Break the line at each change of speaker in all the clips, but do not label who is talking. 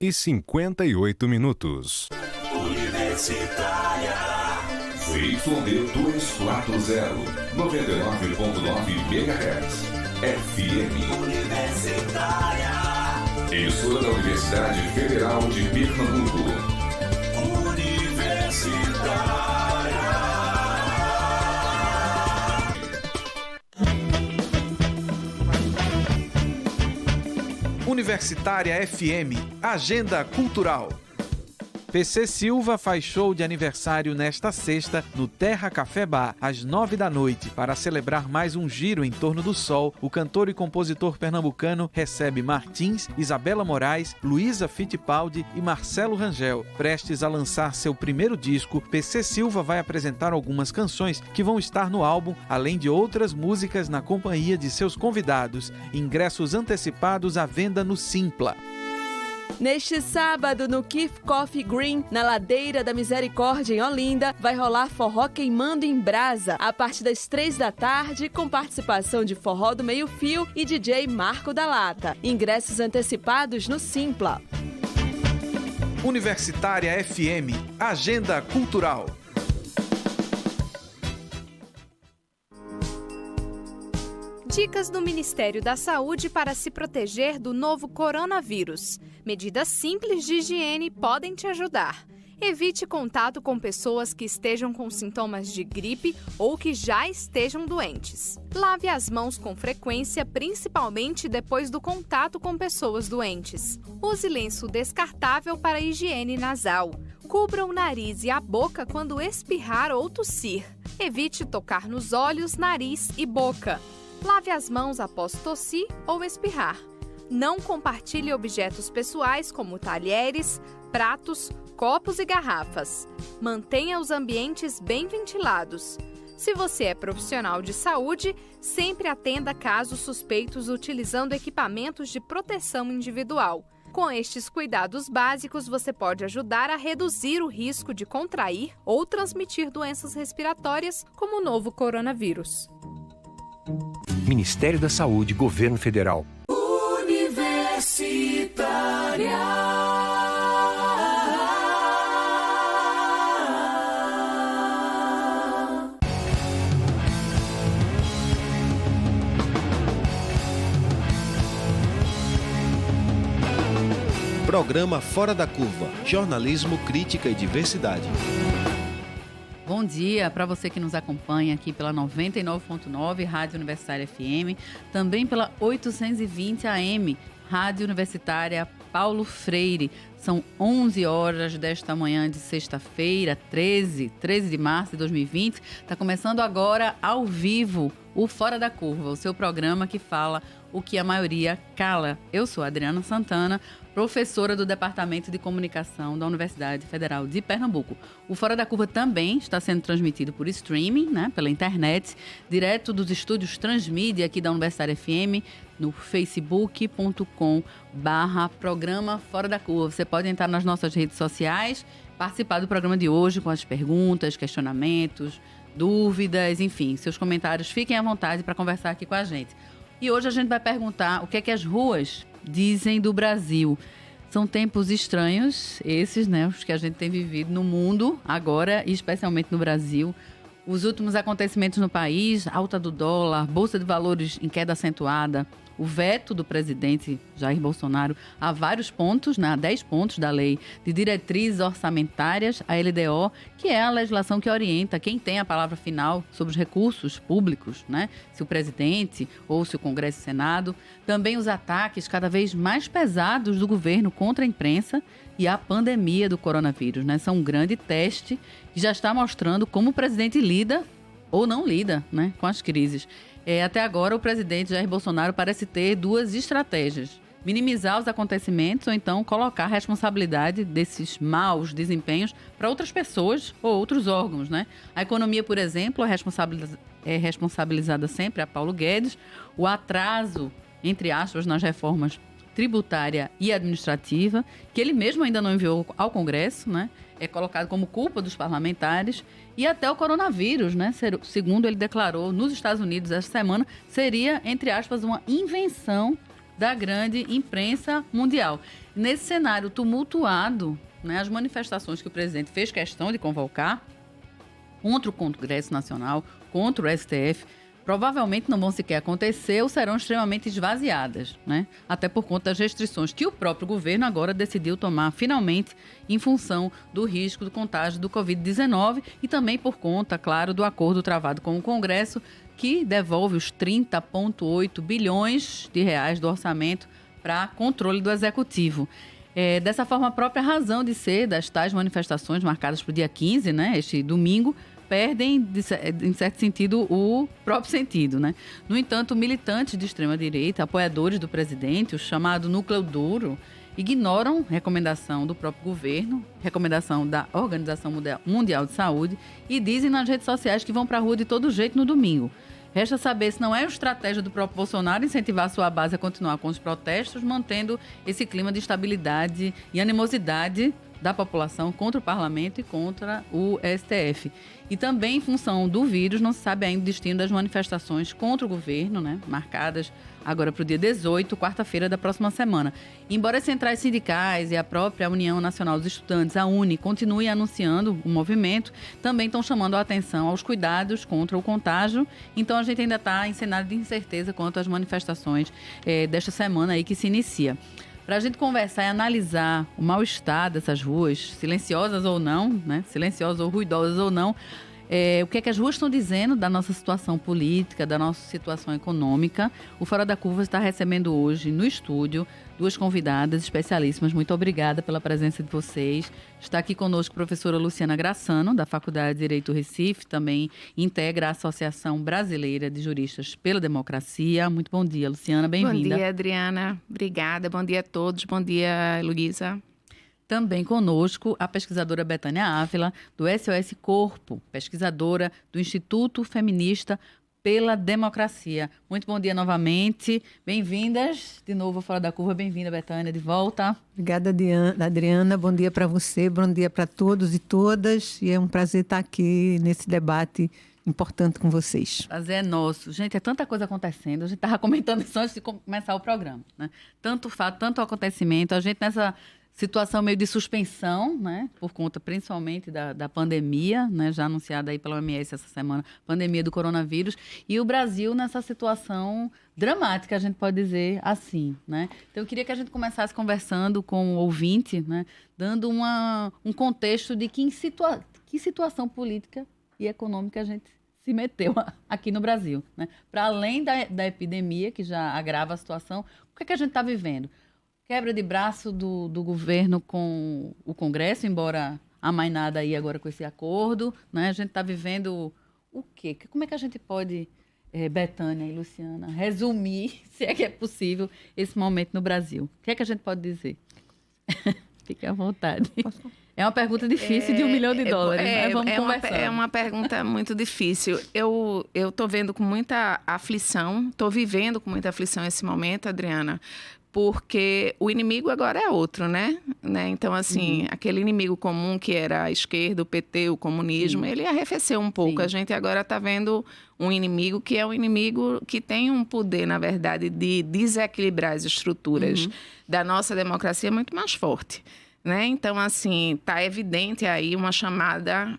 1h58.
Universitária
ZYD 240, 99.9 MHz, FM.
Universitária.
Emissora da Universidade Federal de Pernambuco.
Universitária.
Universitária FM, Agenda Cultural. PC Silva faz show de aniversário nesta sexta no Terra Café Bar, às 9 da noite. Para celebrar mais um giro em torno do sol, o cantor e compositor pernambucano recebe Martins, Isabela Moraes, Luísa Fittipaldi e Marcelo Rangel. Prestes a lançar seu primeiro disco, PC Silva vai apresentar algumas canções que vão estar no álbum, além de outras músicas na companhia de seus convidados. Ingressos antecipados à venda no Simpla.
Neste sábado, no Keith Coffee Green, na Ladeira da Misericórdia, em Olinda, vai rolar forró queimando em brasa, a partir das 3 da tarde, com participação de Forró do Meio Fio e DJ Marco da Lata. Ingressos antecipados no Simpla.
Universitária FM, Agenda Cultural.
Dicas do Ministério da Saúde para se proteger do novo coronavírus. Medidas simples de higiene podem te ajudar. Evite contato com pessoas que estejam com sintomas de gripe ou que já estejam doentes. Lave as mãos com frequência, principalmente depois do contato com pessoas doentes. Use lenço descartável para higiene nasal. Cubra o nariz e a boca quando espirrar ou tossir. Evite tocar nos olhos, nariz e boca. Lave as mãos após tossir ou espirrar. Não compartilhe objetos pessoais como talheres, pratos, copos e garrafas. Mantenha os ambientes bem ventilados. Se você é profissional de saúde, sempre atenda casos suspeitos utilizando equipamentos de proteção individual. Com estes cuidados básicos, você pode ajudar a reduzir o risco de contrair ou transmitir doenças respiratórias como o novo coronavírus.
Ministério da Saúde, Governo Federal.
Universitária.
Programa Fora da Curva, jornalismo, crítica e diversidade.
Bom dia para você que nos acompanha aqui pela 99.9 Rádio Universitária FM, também pela 820 AM Rádio Universitária Paulo Freire. São 11 horas desta manhã de sexta-feira, 13 de março de 2020. Está começando agora ao vivo o Fora da Curva, o seu programa que fala o que a maioria cala. Eu sou Adriana Santana, professora do Departamento de Comunicação da Universidade Federal de Pernambuco. O Fora da Curva também está sendo transmitido por streaming, né, pela internet, direto dos estúdios Transmídia aqui da Universitária FM, no facebook.com/programa Fora da Curva. Você pode entrar nas nossas redes sociais, participar do programa de hoje com as perguntas, questionamentos, dúvidas, enfim, seus comentários. Fiquem à vontade para conversar aqui com a gente. E hoje a gente vai perguntar o que é que as ruas dizem do Brasil. São tempos estranhos esses, né, os que a gente tem vivido no mundo agora, e especialmente no Brasil. Os últimos acontecimentos no país, alta do dólar, bolsa de valores em queda acentuada, o veto do presidente Jair Bolsonaro a vários pontos, né, a 10 pontos da lei de diretrizes orçamentárias, a LDO, que é a legislação que orienta quem tem a palavra final sobre os recursos públicos, né, se o presidente ou se o Congresso e o Senado. Também os ataques cada vez mais pesados do governo contra a imprensa e a pandemia do coronavírus, né, são um grande teste que já está mostrando como o presidente lida ou não lida, né, com as crises. Até agora, o presidente Jair Bolsonaro parece ter duas estratégias: minimizar os acontecimentos ou então colocar a responsabilidade desses maus desempenhos para outras pessoas ou outros órgãos, né? A economia, por exemplo, é responsabilizada sempre a Paulo Guedes. O atraso, entre aspas, nas reformas tributária e administrativa, que ele mesmo ainda não enviou ao Congresso, né? É colocado como culpa dos parlamentares. E até o coronavírus, né? Segundo ele declarou nos Estados Unidos esta semana, seria, entre aspas, uma invenção da grande imprensa mundial. Nesse cenário tumultuado, né, as manifestações que o presidente fez questão de convocar contra o Congresso Nacional, contra o STF, provavelmente não vão sequer acontecer ou serão extremamente esvaziadas, né? Até por conta das restrições que o próprio governo agora decidiu tomar finalmente em função do risco do contágio do Covid-19 e também por conta, claro, do acordo travado com o Congresso que devolve os 30,8 bilhões de reais do orçamento para controle do Executivo. Dessa forma, a própria razão de ser das tais manifestações marcadas para o dia 15, né, este domingo, perdem, em certo sentido, o próprio sentido, né? No entanto, militantes de extrema-direita, apoiadores do presidente, o chamado núcleo duro, ignoram recomendação do próprio governo, recomendação da Organização Mundial de Saúde e dizem nas redes sociais que vão para a rua de todo jeito no domingo. Resta saber se não é a estratégia do próprio Bolsonaro incentivar sua base a continuar com os protestos, mantendo esse clima de instabilidade e animosidade da população contra o parlamento e contra o STF. E também, em função do vírus, não se sabe ainda o destino das manifestações contra o governo, né, marcadas agora para o dia 18, quarta-feira da próxima semana. Embora as centrais sindicais e a própria União Nacional dos Estudantes, a UNE, continuem anunciando o movimento, também estão chamando a atenção aos cuidados contra o contágio. Então, a gente ainda está em cenário de incerteza quanto às manifestações desta semana aí que se inicia. Para a gente conversar e analisar o mal-estar dessas ruas, silenciosas ou não, né? Silenciosas ou ruidosas ou não, o que é que as ruas estão dizendo da nossa situação política, da nossa situação econômica. O Fora da Curva está recebendo hoje no estúdio duas convidadas especialíssimas. Muito obrigada pela presença de vocês. Está aqui conosco a professora Luciana Grassano, da Faculdade de Direito Recife, também integra a Associação Brasileira de Juristas pela Democracia. Muito bom dia, Luciana, bem-vinda.
Bom dia, Adriana. Obrigada. Bom dia a todos. Bom dia, Luísa.
Também conosco a pesquisadora Betânia Ávila, do SOS Corpo, pesquisadora do Instituto Feminista pela Democracia. Muito bom dia novamente. Bem-vindas de novo ao Fora da Curva. Bem-vinda, Betânia, de volta.
Obrigada, Adriana. Bom dia para você, bom dia para todos e todas. E é um prazer estar aqui nesse debate importante com vocês.
Prazer é nosso. Gente, é tanta coisa acontecendo. A gente estava comentando isso antes de começar o programa, né? Tanto fato, tanto acontecimento. A gente nessa situação meio de suspensão, né, por conta principalmente da pandemia, né, já anunciada aí pela OMS essa semana, pandemia do coronavírus, e o Brasil nessa situação dramática, a gente pode dizer assim, né? Então eu queria que a gente começasse conversando com o ouvinte, né, dando um contexto de que situação política e econômica a gente se meteu aqui no Brasil, né? Para além da epidemia, que já agrava a situação, o que é que a gente está vivendo? Quebra de braço do governo com o Congresso, embora amainada aí agora com esse acordo, né? A gente está vivendo o quê? Como é que a gente pode, Betânia e Luciana, resumir, se é que é possível, esse momento no Brasil? O que é que a gente pode dizer? Fique à vontade. É uma pergunta difícil de $1 milhão, mas vamos conversar.
É uma pergunta muito difícil. Eu estou vendo com muita aflição, estou vivendo com muita aflição esse momento, Adriana, porque o inimigo agora é outro, né? Então, assim, aquele inimigo comum que era a esquerda, o PT, o comunismo, ele arrefeceu um pouco. Sim. A gente agora está vendo um inimigo que é um inimigo que tem um poder, na verdade, de desequilibrar as estruturas da nossa democracia muito mais forte, né? Então, assim, está evidente aí uma chamada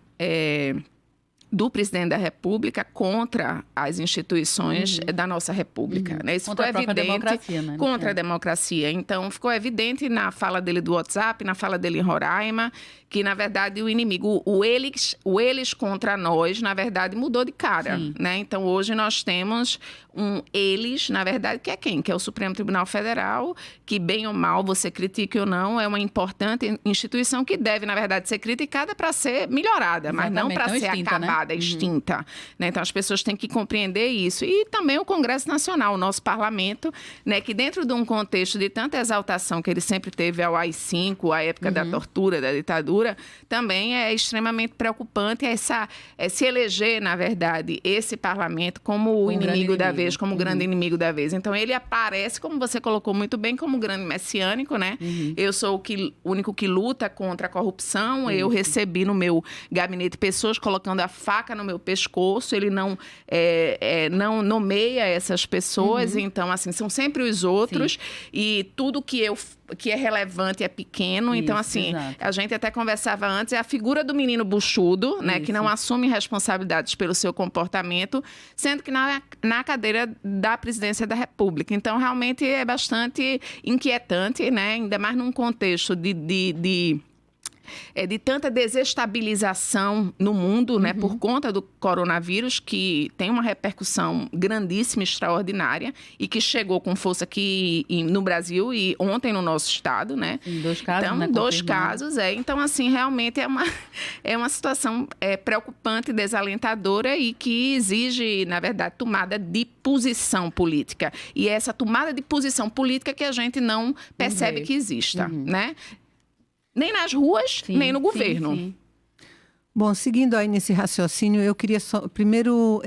do presidente da República contra as instituições da nossa República. Né? Isso
contra
ficou evidente
democracia, né?
Contra a democracia. Então, ficou evidente na fala dele do WhatsApp, na fala dele em Roraima, que, na verdade, o inimigo, o eles contra nós, na verdade, mudou de cara. Né? Então, hoje nós temos um eles, na verdade, que é quem? Que é o Supremo Tribunal Federal, que, bem ou mal, você critique ou não, é uma importante instituição que deve, na verdade, ser criticada para ser melhorada, mas não para ser acabada, extinta. Né? Então, as pessoas têm que compreender isso. E também o Congresso Nacional, o nosso parlamento, né, que dentro de um contexto de tanta exaltação que ele sempre teve ao AI-5, à época da tortura, da ditadura, também é extremamente preocupante se eleger, na verdade, esse parlamento como o inimigo da vez, como o grande inimigo da vez. Então, ele aparece, como você colocou muito bem, como grande messiânico, né? Eu sou o único que luta contra a corrupção. Eu recebi no meu gabinete pessoas colocando a faca no meu pescoço, ele não nomeia essas pessoas, então, assim, são sempre os outros, e tudo que é relevante é pequeno. Então, assim,
exato.
a gente até conversava antes, é a figura do menino buchudo, né, que não assume responsabilidades pelo seu comportamento, sendo que na cadeira da presidência da República. Então, realmente é bastante inquietante, né, ainda mais num contexto de tanta desestabilização no mundo, né, por conta do coronavírus, que tem uma repercussão grandíssima, extraordinária, e que chegou com força aqui no Brasil e ontem no nosso estado, né?
Em 2 casos,
então,
né?
2 casos, Então, assim, realmente é uma situação preocupante, desalentadora e que exige, na verdade, tomada de posição política. E é essa tomada de posição política que a gente não percebe que exista, né? Nem nas ruas, nem no governo.
Sim. Bom, seguindo aí nesse raciocínio, eu queria só, primeiro,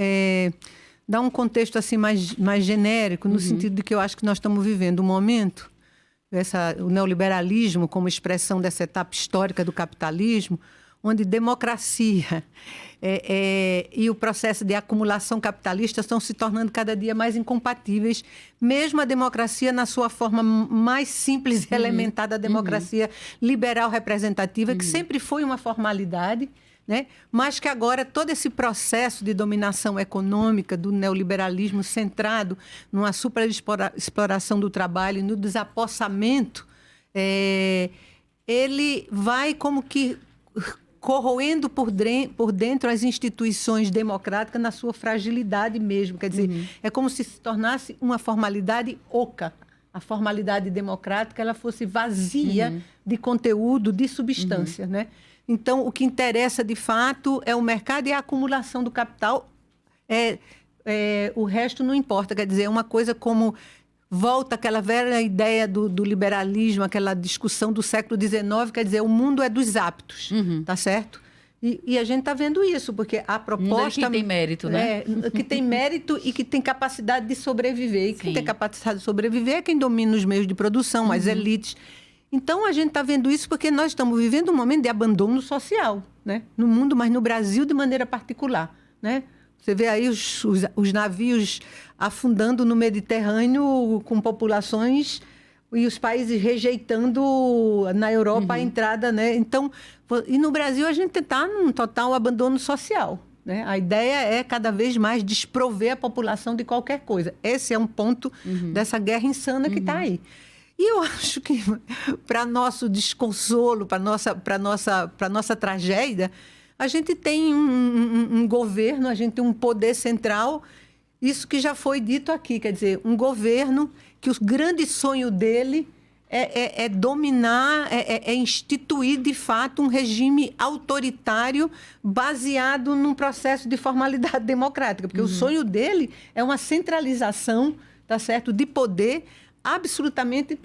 dar um contexto assim mais genérico, no sentido de que eu acho que nós estamos vivendo um momento, o neoliberalismo como expressão dessa etapa histórica do capitalismo, onde democracia e o processo de acumulação capitalista estão se tornando cada dia mais incompatíveis, mesmo a democracia na sua forma mais simples e elementar da democracia liberal representativa, que sempre foi uma formalidade, né? Mas que agora todo esse processo de dominação econômica do neoliberalismo centrado numa superexploração do trabalho e no desapossamento, ele vai como que corroendo por dentro as instituições democráticas na sua fragilidade mesmo. Quer dizer, é como se tornasse uma formalidade oca. A formalidade democrática ela fosse vazia de conteúdo, de substância, né? Então, o que interessa, de fato, é o mercado e a acumulação do capital. O resto não importa. Quer dizer, é uma coisa como... Volta aquela velha ideia do liberalismo, aquela discussão do século XIX, quer dizer, o mundo é dos aptos, tá certo? E a gente está vendo isso, porque a proposta...
Que tem mérito, né?
Que tem mérito e que tem capacidade de sobreviver. E quem tem capacidade de sobreviver é quem domina os meios de produção, as elites. Então, a gente está vendo isso porque nós estamos vivendo um momento de abandono social, né? No mundo, mas no Brasil de maneira particular, né? Você vê aí os navios afundando no Mediterrâneo com populações e os países rejeitando na Europa a entrada, né? Então, e no Brasil a gente está num total abandono social, né? A ideia é cada vez mais desprover a população de qualquer coisa. Esse é um ponto dessa guerra insana que está aí. E eu acho que, para nosso desconsolo, para nossa tragédia, a gente tem um governo, a gente tem um poder central, isso que já foi dito aqui, quer dizer, um governo que o grande sonho dele é dominar, é instituir, de fato, um regime autoritário baseado num processo de formalidade democrática, porque o sonho dele é uma centralização, tá certo, de poder absolutamente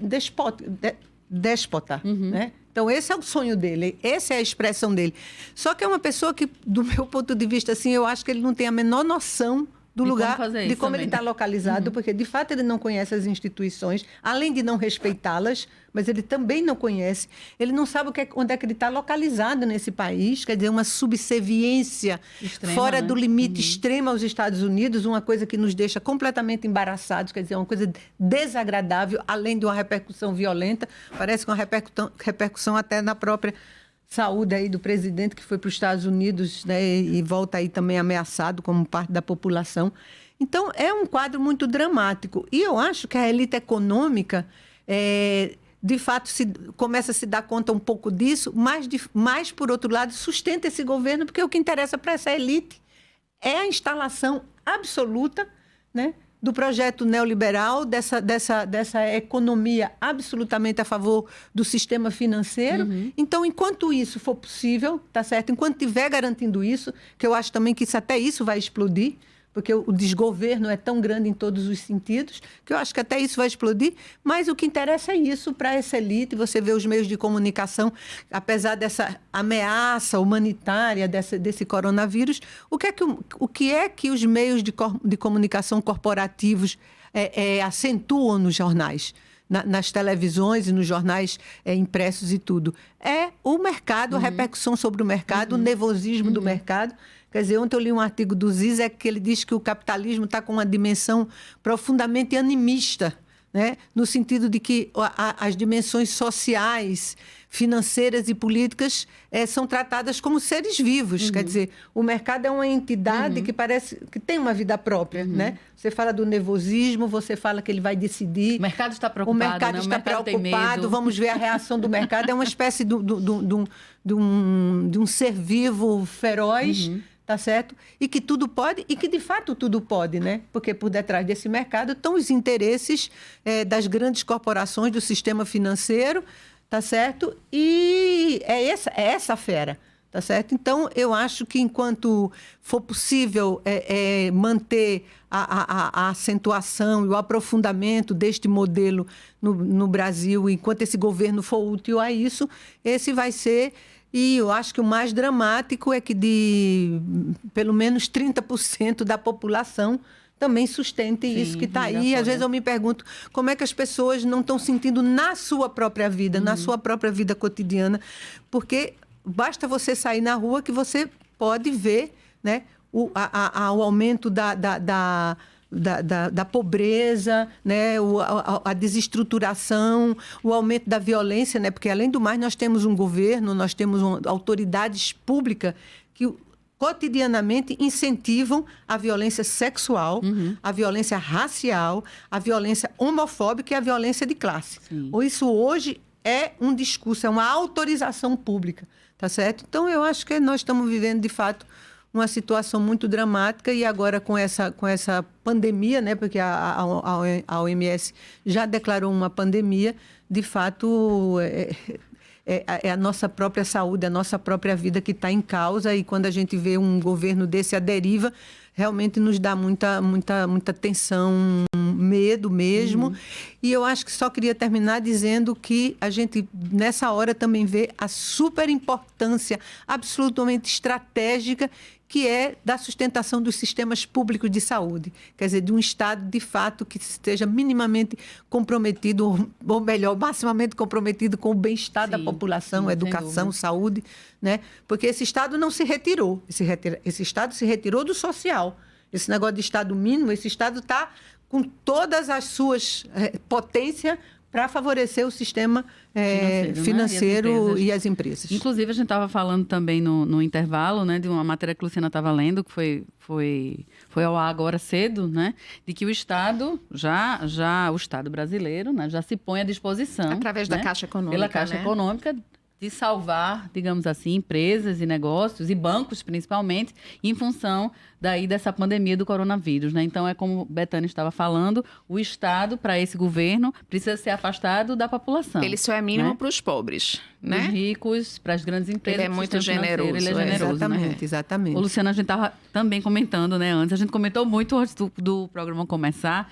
déspota, né? Então, esse é o sonho dele, essa é a expressão dele. Só que é uma pessoa que, do meu ponto de vista, assim, eu acho que ele não tem a menor noção do lugar, de como ele está localizado, porque, de fato, ele não conhece as instituições, além de não respeitá-las, mas ele também não conhece. Ele não sabe onde é que ele está localizado nesse país, quer dizer, uma subserviência extrema, fora do limite extremo aos Estados Unidos, uma coisa que nos deixa completamente embaraçados, quer dizer, uma coisa desagradável, além de uma repercussão violenta, parece que uma repercussão até na própria saúde aí do presidente que foi para os Estados Unidos, né, e volta aí também ameaçado como parte da população. Então, é um quadro muito dramático. E eu acho que a elite econômica, de fato, começa a se dar conta um pouco disso, mas, por outro lado, sustenta esse governo, porque o que interessa para essa elite é a instalação absoluta, né, do projeto neoliberal, dessa economia absolutamente a favor do sistema financeiro. Então, enquanto isso for possível, tá certo? Enquanto estiver garantindo isso, que eu acho também que até isso vai explodir, porque o desgoverno é tão grande em todos os sentidos, que eu acho que até isso vai explodir, mas o que interessa é isso para essa elite. Você vê os meios de comunicação, apesar dessa ameaça humanitária desse coronavírus, o que é que os meios de comunicação corporativos acentuam nos jornais? Nas televisões e nos jornais impressos e tudo. É o mercado, a repercussão sobre o mercado, o nervosismo do mercado. Quer dizer, ontem eu li um artigo do Zizek que ele diz que o capitalismo está com uma dimensão profundamente animista, né? No sentido de que as dimensões sociais, financeiras e políticas são tratadas como seres vivos. Quer dizer, o mercado é uma entidade que parece que tem uma vida própria. Né? Você fala do nervosismo, você fala que ele vai decidir.
O mercado está preocupado.
O mercado está preocupado. Vamos ver a reação do mercado. É uma espécie de um ser vivo feroz. Tá certo? E que tudo pode, e que de fato tudo pode, né? Porque por detrás desse mercado estão os interesses das grandes corporações, do sistema financeiro, tá certo? E é essa fera, tá certo? Então, eu acho que enquanto for possível manter a acentuação e o aprofundamento deste modelo no Brasil, enquanto esse governo for útil a isso, esse vai ser... E eu acho que o mais dramático é que pelo menos 30% da população também sustente isso que está aí. Às vezes eu me pergunto como é que as pessoas não estão sentindo na sua própria vida, na sua própria vida cotidiana, porque basta você sair na rua que você pode ver, né, o aumento da pobreza, né? A desestruturação, o aumento da violência, né? Porque, além do mais, nós temos um governo, nós temos autoridades públicas que cotidianamente incentivam a violência sexual, a violência racial, a violência homofóbica e a violência de classe. Isso hoje é um discurso, é uma autorização pública, tá certo? Então, eu acho que nós estamos vivendo, de fato, uma situação muito dramática e agora com essa pandemia, né, porque a OMS já declarou uma pandemia, de fato é a nossa própria saúde, a nossa própria vida que está em causa, e quando a gente vê um governo desse à deriva, realmente nos dá muita tensão, medo mesmo. E eu acho que só queria terminar dizendo que a gente, nessa hora, também vê a super importância absolutamente estratégica que é da sustentação dos sistemas públicos de saúde. Quer dizer, de um Estado, de fato, que esteja minimamente comprometido, ou melhor, maximamente comprometido com o bem-estar da população, educação, saúde, né? Porque esse Estado não se retirou. Esse Estado se retirou do social. Esse negócio de Estado mínimo, esse Estado está com todas as suas potências para favorecer o sistema financeiro e as empresas.
Inclusive, a gente estava falando também no intervalo, né, de uma matéria que a Luciana estava lendo, que foi ao ar agora cedo, né, de que o Estado, o Estado brasileiro, né, já se põe à disposição...
Através da Caixa Econômica,
pela Caixa Econômica, de salvar, digamos assim, empresas e negócios, e bancos principalmente, em função dessa pandemia do coronavírus, né? Então, é como Bethânia estava falando, o Estado, para esse governo, precisa ser afastado da população.
Ele só é mínimo, né, para os pobres, né?
Os ricos, para as grandes empresas.
Ele é muito generoso.
Ele é generoso,
exatamente,
né?
Exatamente.
Ô, Luciana, a gente estava também comentando, né, antes, a gente comentou muito antes do programa começar,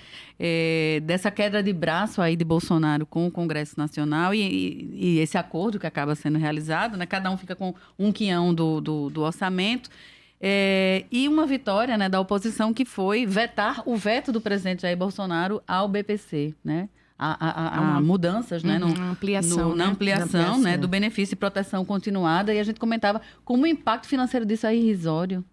dessa queda de braço aí de Bolsonaro com o Congresso Nacional e esse acordo que acaba sendo realizado, né? Cada um fica com um quinhão do orçamento. E uma vitória, né, da oposição, que foi vetar o veto do presidente Jair Bolsonaro ao BPC, né? A mudanças, né, na ampliação, né, do benefício e proteção continuada. E a gente comentava como o impacto financeiro disso é irrisório,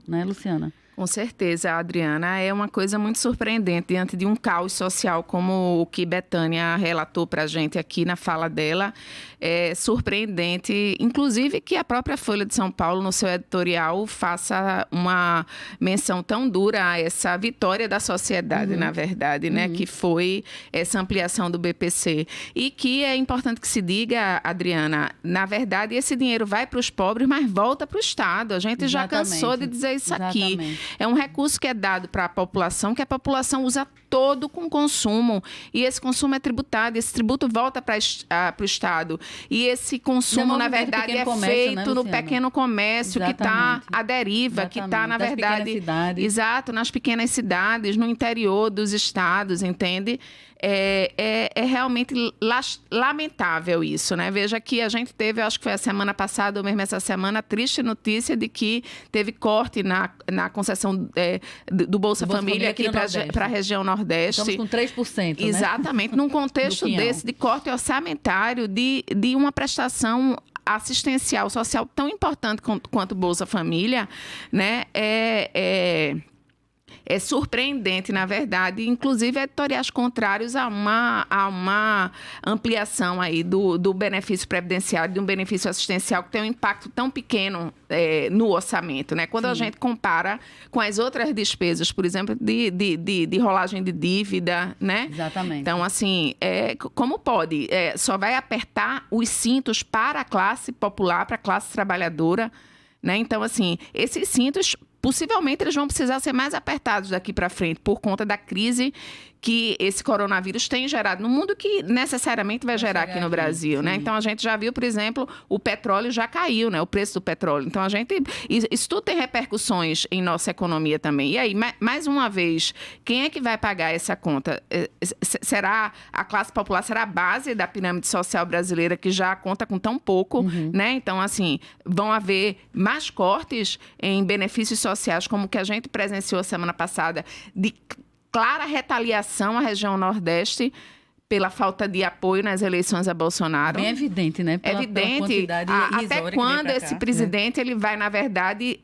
né, Luciana?
Com certeza, Adriana. É uma coisa muito surpreendente diante de um caos social como o que Bethânia relatou para a gente aqui na fala dela. É surpreendente, inclusive, que a própria Folha de São Paulo, no seu editorial, faça uma menção tão dura a essa vitória da sociedade, na verdade, né? Que foi essa ampliação do BPC. E que é importante que se diga, Adriana, na verdade, esse dinheiro vai para os pobres, mas volta para o Estado. A gente já cansou de dizer isso aqui. É um recurso que é dado para a população, que a população usa todo com consumo. E esse consumo é tributado, esse tributo volta para o Estado. E esse consumo, na verdade, é feito no pequeno comércio, que está à deriva, que está, na verdade... Exato, nas pequenas cidades, no interior dos estados, entende? É realmente lamentável isso, né? Veja que a gente teve, acho que foi a semana passada ou mesmo essa semana, a triste notícia de que teve corte na concessão do Bolsa Família aqui para a região Nordeste.
Estamos com 3%, né?
Exatamente, num contexto desse de corte orçamentário de uma prestação assistencial social tão importante quanto Bolsa Família, né, é surpreendente, na verdade, inclusive editoriais contrários a uma ampliação aí do benefício previdenciário, de um benefício assistencial que tem um impacto tão pequeno no orçamento, né? Quando a gente compara com as outras despesas, por exemplo, de rolagem de dívida, né?
Exatamente.
Então, assim, como pode? Só vai apertar os cintos para a classe popular, para a classe trabalhadora, né? Então, assim, esses cintos possivelmente eles vão precisar ser mais apertados daqui para frente por conta da crise que esse coronavírus tem gerado no mundo, que necessariamente vai gerar aqui no Brasil, né? Então, a gente já viu, por exemplo, o petróleo já caiu, né? O preço do petróleo. Então, isso tudo tem repercussões em nossa economia também. E aí, mais uma vez, quem é que vai pagar essa conta? Será a classe popular, será a base da pirâmide social brasileira, que já conta com tão pouco, né? Então, assim, vão haver mais cortes em benefícios sociais, como que a gente presenciou semana passada, de clara retaliação à região Nordeste pela falta de apoio nas eleições a Bolsonaro.
Bem evidente, né?
Pela quantidade até quando esse presidente ele vai, na verdade,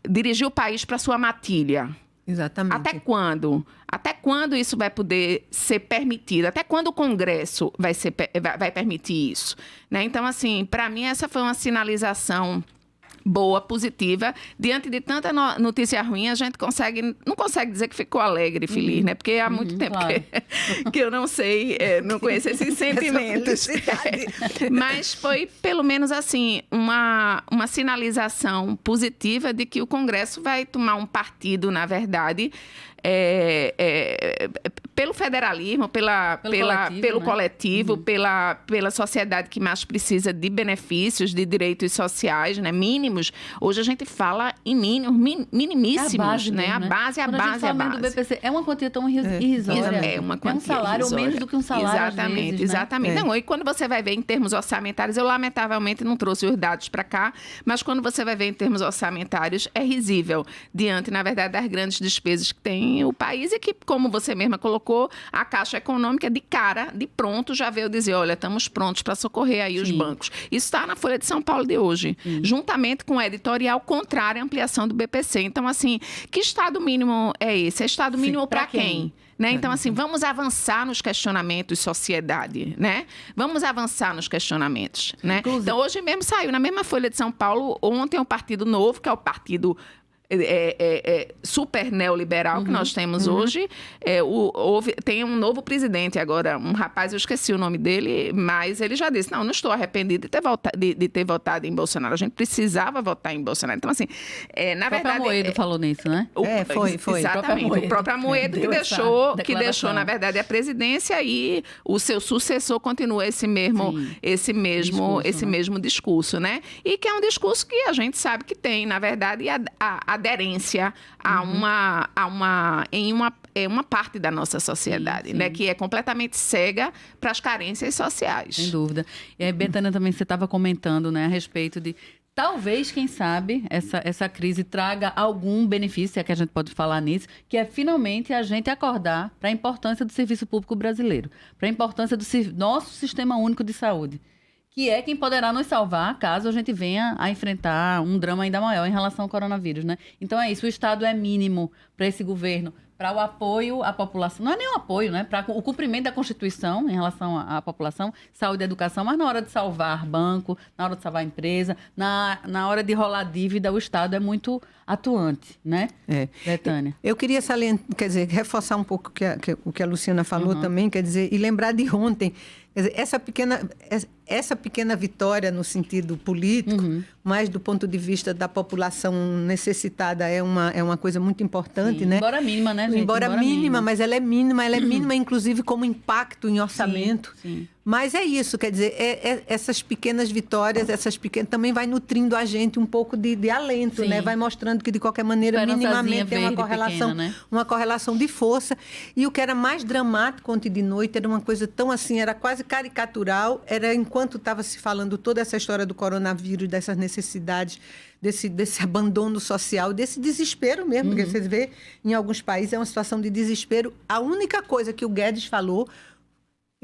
dirigir o país para sua matilha.
Exatamente.
Até quando? Até quando isso vai poder ser permitido? Até quando o Congresso vai permitir isso? Né? Então, assim, para mim, essa foi uma sinalização boa, positiva. Diante de tanta notícia ruim, a gente não consegue dizer que ficou alegre, feliz, né? Porque há muito tempo que eu não sei, não conheço esses sentimentos. Mas foi, pelo menos assim, uma sinalização positiva de que o Congresso vai tomar um partido, na verdade, pelo federalismo, pelo coletivo, pela sociedade que mais precisa de benefícios, de direitos sociais, né, mínimos. Hoje a gente fala em minimíssimos, né? A base, a
Quando
base,
a gente fala
a base.
do BPC, é uma quantia tão irrisória.
É uma quantia
um salário
irrisória.
ou menos do que um salário,
Exatamente,
vezes,
exatamente.
Né?
Não, e quando você vai ver em termos orçamentários, eu lamentavelmente não trouxe os dados para cá, mas quando você vai ver em termos orçamentários, é risível, diante, na verdade, das grandes despesas que tem o país e que, como você mesma colocou, a Caixa Econômica, de cara, de pronto, já veio dizer, olha, estamos prontos para socorrer aí os bancos. Isso está na Folha de São Paulo de hoje, juntamente com o editorial contrário à ampliação do BPC. Então, assim, que Estado mínimo é esse? É Estado mínimo para quem? Né? Então, assim, vamos avançar nos questionamentos sociedade, né? Vamos avançar nos questionamentos, né? Então, hoje mesmo saiu, na mesma Folha de São Paulo, ontem o Partido Novo, que é o partido super neoliberal que nós temos hoje, tem um novo presidente agora, um rapaz, eu esqueci o nome dele, mas ele já disse, não estou arrependido de ter votado em Bolsonaro, a gente precisava votar em Bolsonaro. Então, assim, na verdade... O próprio
Amoedo falou nisso, né?
Foi.
Exatamente, o próprio Amoedo que deixou, na verdade, a presidência, e o seu sucessor continua esse mesmo discurso, né? E que é um discurso que a gente sabe que tem, na verdade, a aderência em uma parte da nossa sociedade, né, que é completamente cega para as carências sociais.
Sem dúvida. E aí, Betânia, também você estava comentando, né, a respeito de talvez, quem sabe, essa crise traga algum benefício, se é que a gente pode falar nisso, que é finalmente a gente acordar para a importância do serviço público brasileiro, para a importância do nosso Sistema Único de Saúde, que é quem poderá nos salvar caso a gente venha a enfrentar um drama ainda maior em relação ao coronavírus, né? Então é isso, o Estado é mínimo para esse governo, para o apoio à população, não é nem um apoio, né? Para o cumprimento da Constituição em relação à população, saúde e educação, mas na hora de salvar banco, na hora de salvar empresa, na hora de rolar dívida, o Estado é muito atuante, né, Betânia?
Eu queria reforçar um pouco o que a Luciana falou também, quer dizer, e lembrar de ontem. Quer dizer, essa pequena vitória no sentido político, mas do ponto de vista da população necessitada, é uma coisa muito importante, né?
Embora mínima, né, gente?
Embora mínima, mas ela é mínima, inclusive como impacto em orçamento.
Sim.
Mas é isso, quer dizer, essas pequenas vitórias, também vai nutrindo a gente um pouco de alento, né? Vai mostrando que, de qualquer maneira, minimamente tem uma correlação de força. E o que era mais dramático ontem de noite era uma coisa tão assim, era quase caricatural, era enquanto estava se falando toda essa história do coronavírus, dessas necessidades, desse abandono social, desse desespero mesmo, porque vocês vê, em alguns países é uma situação de desespero. A única coisa que o Guedes falou,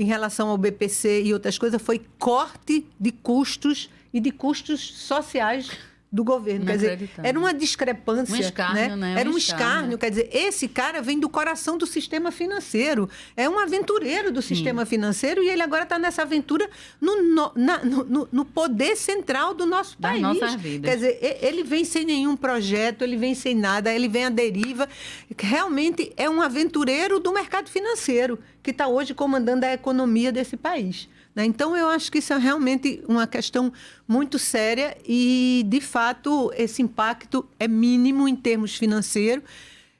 em relação ao BPC e outras coisas, foi corte de custos e de custos sociais do governo. Quer dizer, era uma discrepância.
Um escárnio, né?
Era um escárnio. Quer dizer, esse cara vem do coração do sistema financeiro. É um aventureiro do sistema financeiro e ele agora está nessa aventura no poder central do nosso país.
Das nossas vidas.
Quer dizer, ele vem sem nenhum projeto, ele vem sem nada, ele vem à deriva. Realmente é um aventureiro do mercado financeiro que está hoje comandando a economia desse país. Então, eu acho que isso é realmente uma questão muito séria e, de fato, esse impacto é mínimo em termos financeiros.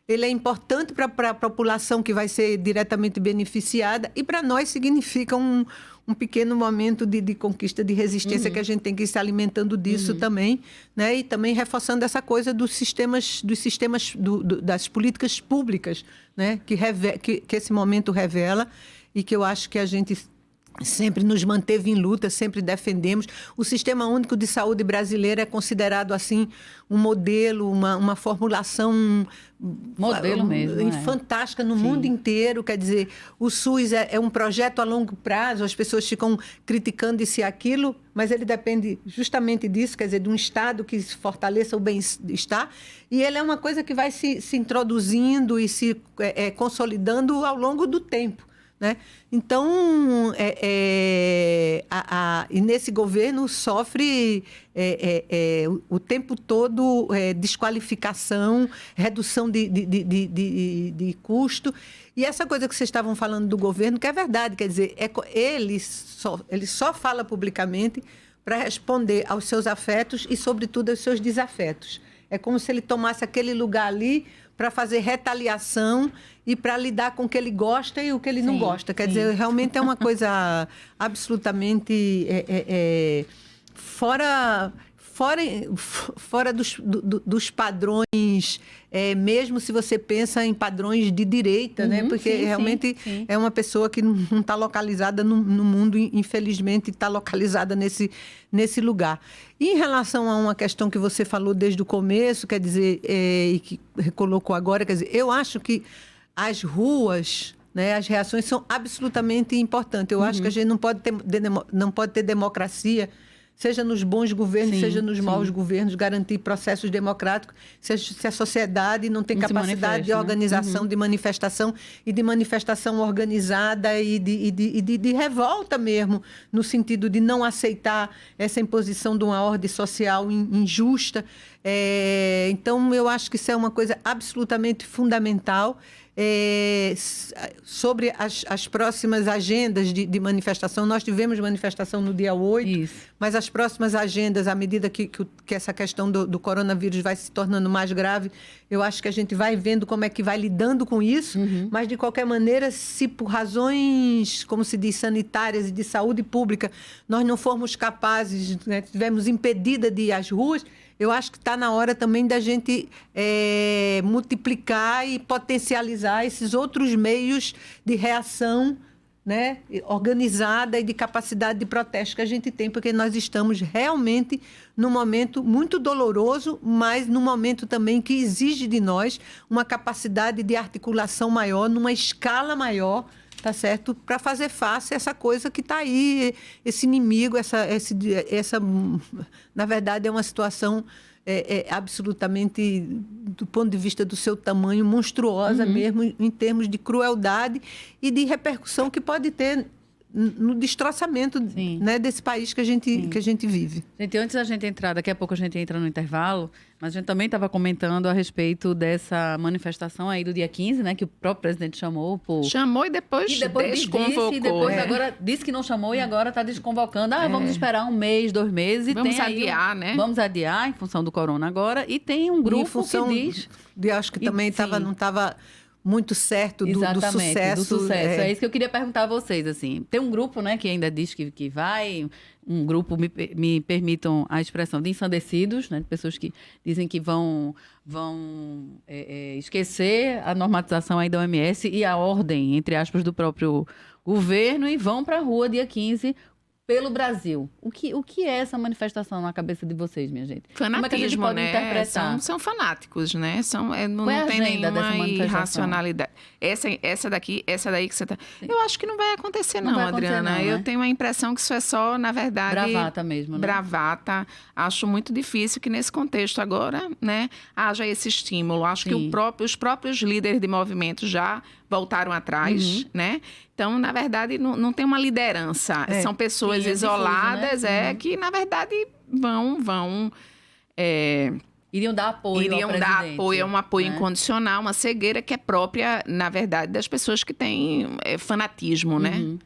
Ele é importante para a população que vai ser diretamente beneficiada e, para nós, significa um pequeno momento de conquista, de resistência, que a gente tem que ir se alimentando disso também, né? E também reforçando essa coisa das políticas públicas, né? Que esse momento revela e que eu acho que a gente sempre nos manteve em luta, sempre defendemos. O Sistema Único de Saúde brasileiro é considerado, assim, um modelo, uma formulação...
Modelo mesmo,
fantástica no mundo inteiro. Quer dizer, o SUS é um projeto a longo prazo, as pessoas ficam criticando isso e aquilo, mas ele depende justamente disso, quer dizer, de um Estado que fortaleça o bem-estar, e ele é uma coisa que vai se introduzindo e se consolidando ao longo do tempo. Né? Então, e nesse governo sofre o tempo todo desqualificação, redução de custo. E essa coisa que vocês estavam falando do governo, que é verdade, quer dizer, ele só fala publicamente para responder aos seus afetos e, sobretudo, aos seus desafetos. É como se ele tomasse aquele lugar ali para fazer retaliação e para lidar com o que ele gosta e o que ele não gosta. Quer dizer, realmente é uma coisa absolutamente fora dos padrões, mesmo se você pensa em padrões de direita, né? Porque realmente é uma pessoa que não está localizada no mundo, infelizmente está localizada nesse lugar. E em relação a uma questão que você falou desde o começo, quer dizer, e que recolocou agora, quer dizer, eu acho que as ruas, né, as reações são absolutamente importantes. Eu acho que a gente não pode ter democracia, seja nos bons governos, seja nos maus governos, garantir processos democráticos, se a sociedade não tem capacidade de organização, de manifestação e de manifestação organizada e de revolta mesmo, no sentido de não aceitar essa imposição de uma ordem social injusta. Então, eu acho que isso é uma coisa absolutamente fundamental. Sobre as próximas agendas de manifestação, nós tivemos manifestação no dia 8, mas as próximas agendas, à medida que essa questão do coronavírus vai se tornando mais grave, eu acho que a gente vai vendo como é que vai lidando com isso, mas de qualquer maneira, se por razões, como se diz, sanitárias e de saúde pública, nós não formos capazes, né, estivermos impedida de ir às ruas, eu acho que está na hora também da gente multiplicar e potencializar esses outros meios de reação, né, organizada e de capacidade de protesto que a gente tem, porque nós estamos realmente num momento muito doloroso, mas num momento também que exige de nós uma capacidade de articulação maior, numa escala maior, tá certo? Para fazer face a essa coisa que está aí, esse inimigo, essa, na verdade, é uma situação absolutamente, do ponto de vista do seu tamanho, monstruosa mesmo, em termos de crueldade e de repercussão que pode ter no destroçamento, né, desse país que a gente vive.
Gente, antes da gente entrar, daqui a pouco a gente entra no intervalo, mas a gente também estava comentando a respeito dessa manifestação aí do dia 15, né, que o próprio presidente chamou.
Chamou e depois desconvocou.
E depois agora disse que não chamou e agora está desconvocando. Vamos esperar 1 mês, 2 meses. E
vamos
tem
adiar, né?
Vamos adiar em função do corona agora. E tem um grupo que diz...
acho que também não estava muito certo do sucesso.
É isso que eu queria perguntar a vocês, assim. Tem um grupo, né, que ainda diz que vai, um grupo, me permitam a expressão, de ensandecidos, né, de pessoas que dizem que vão esquecer a normatização aí da OMS e a ordem, entre aspas, do próprio governo e vão para a rua dia 15 pelo Brasil. O que é essa manifestação na cabeça de vocês, minha gente?
Fanatismo,
como é que a gente pode
interpretar? São fanáticos, né? Não tem nenhuma irracionalidade. Essa daí que você tá... Eu acho que não vai acontecer, não, Adriana. Não, né? Eu tenho a impressão que isso é só, na verdade...
Bravata mesmo, né?
Bravata. Acho muito difícil que nesse contexto agora, né, haja esse estímulo. Acho que os próprios líderes de movimento já voltaram atrás, né? Então, na verdade, não tem uma liderança. São pessoas isoladas,
difuso, né?
Que, na verdade, vão
iriam dar apoio ao presidente.
É um apoio incondicional, uma cegueira que é própria, na verdade, das pessoas que têm fanatismo, né?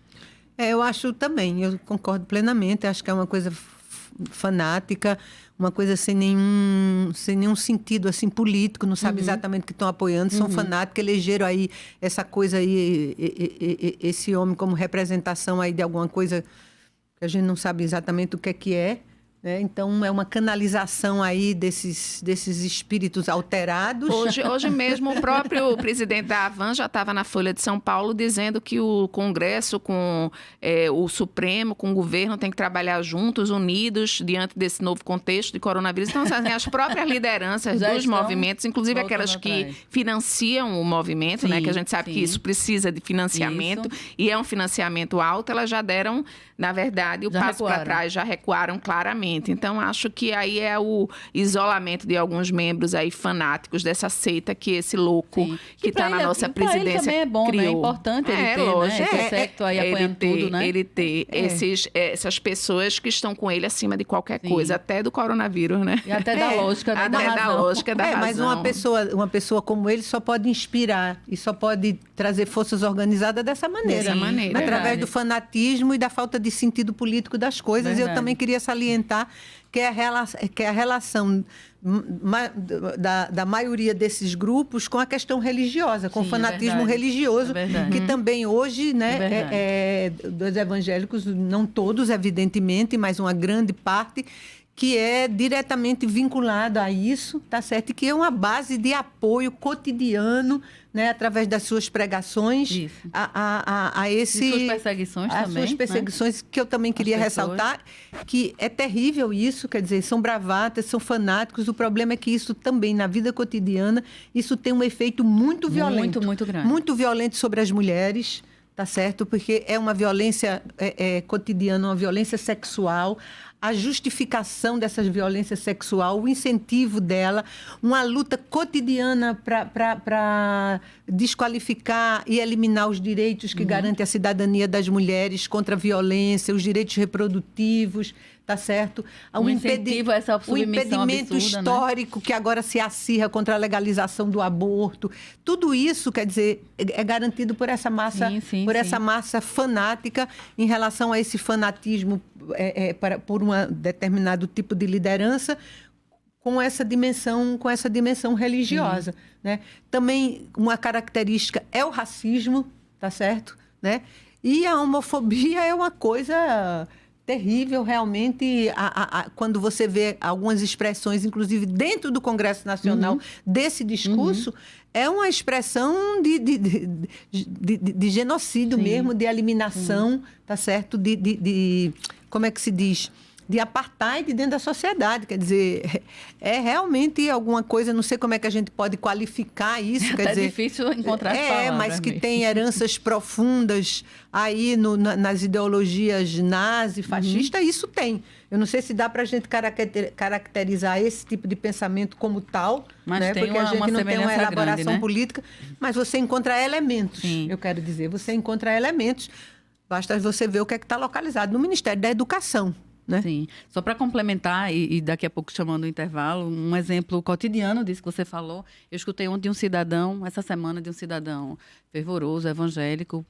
Eu acho também, eu concordo plenamente. Acho que é uma coisa fanática, uma coisa sem nenhum sentido assim político, não sabe exatamente o que estão apoiando, são fanáticos, elegeram aí essa coisa aí, esse homem como representação aí de alguma coisa que a gente não sabe exatamente o que é. Né? Então, é uma canalização aí desses espíritos alterados.
Hoje mesmo, o próprio presidente da Avan já estava na Folha de São Paulo dizendo que o Congresso, com o Supremo, com o governo, tem que trabalhar juntos, unidos, diante desse novo contexto de coronavírus. Então, assim, as próprias lideranças dos movimentos, inclusive aquelas que financiam o movimento, né, que a gente sabe que isso precisa de financiamento, e é um financiamento alto, elas já deram, na verdade, o passo para trás, já recuaram claramente. Então, acho que aí é o isolamento de alguns membros aí fanáticos dessa seita que esse louco que está na nossa presidência
ele também é bom,
criou.
Né? É importante ele ter,
lógico,
né? Esse secto aí apoiando tudo, né?
Ele ter essas pessoas que estão com ele acima de qualquer coisa, até do coronavírus, né?
E até da lógica, né?
Até da lógica da razão.
Mas uma pessoa como ele só pode inspirar e só pode trazer forças organizadas dessa maneira. Através do fanatismo e da falta de sentido político das coisas. Eu também queria salientar que é a relação da maioria desses grupos com a questão religiosa, com o fanatismo religioso, que também hoje, né, dos evangélicos, não todos, evidentemente, mas uma grande parte, que é diretamente vinculado a isso, tá certo? E que é uma base de apoio cotidiano, né, através das suas pregações, a esse...
E suas perseguições também. As
suas perseguições, né? Que eu também queria ressaltar, que é terrível isso, quer dizer, são bravatas, são fanáticos. O problema é que isso também, na vida cotidiana, isso tem um efeito muito violento.
Muito grande.
Muito violento sobre as mulheres, tá certo? Porque é uma violência cotidiana, uma violência sexual, a justificação dessa violência sexual, o incentivo dela, uma luta cotidiana para desqualificar e eliminar os direitos que garantem a cidadania das mulheres contra a violência, os direitos reprodutivos, tá certo?
O incentivo a essa submissão
impedimento
absurda,
histórico, né? Que agora se acirra contra a legalização do aborto. Tudo isso, quer dizer, é garantido por essa massa, essa massa fanática em relação a esse fanatismo por um determinado tipo de liderança, com essa dimensão religiosa, né? Também uma característica é o racismo, tá certo, né? E a homofobia é uma coisa terrível, realmente, quando você vê algumas expressões, inclusive dentro do Congresso Nacional, desse discurso, é uma expressão de genocídio mesmo, de eliminação, tá certo? Como é que se diz? De apartheid dentro da sociedade. Quer dizer, é realmente alguma coisa, não sei como é que a gente pode qualificar isso. Quer dizer,
é difícil encontrar as palavras,
mas que tem heranças profundas aí nas ideologias nazi, fascista, isso tem. Eu não sei se dá para a gente caracterizar esse tipo de pensamento como tal,
mas
né? Porque a gente não tem uma elaboração
grande, né?
política, mas você encontra elementos, eu quero dizer, você encontra elementos, basta você ver o que é que está localizado no Ministério da Educação. Né?
Sim. Só para complementar, e daqui a pouco chamando o intervalo, um exemplo cotidiano disso que você falou. Eu escutei ontem essa semana, de um cidadão fervoroso, evangélico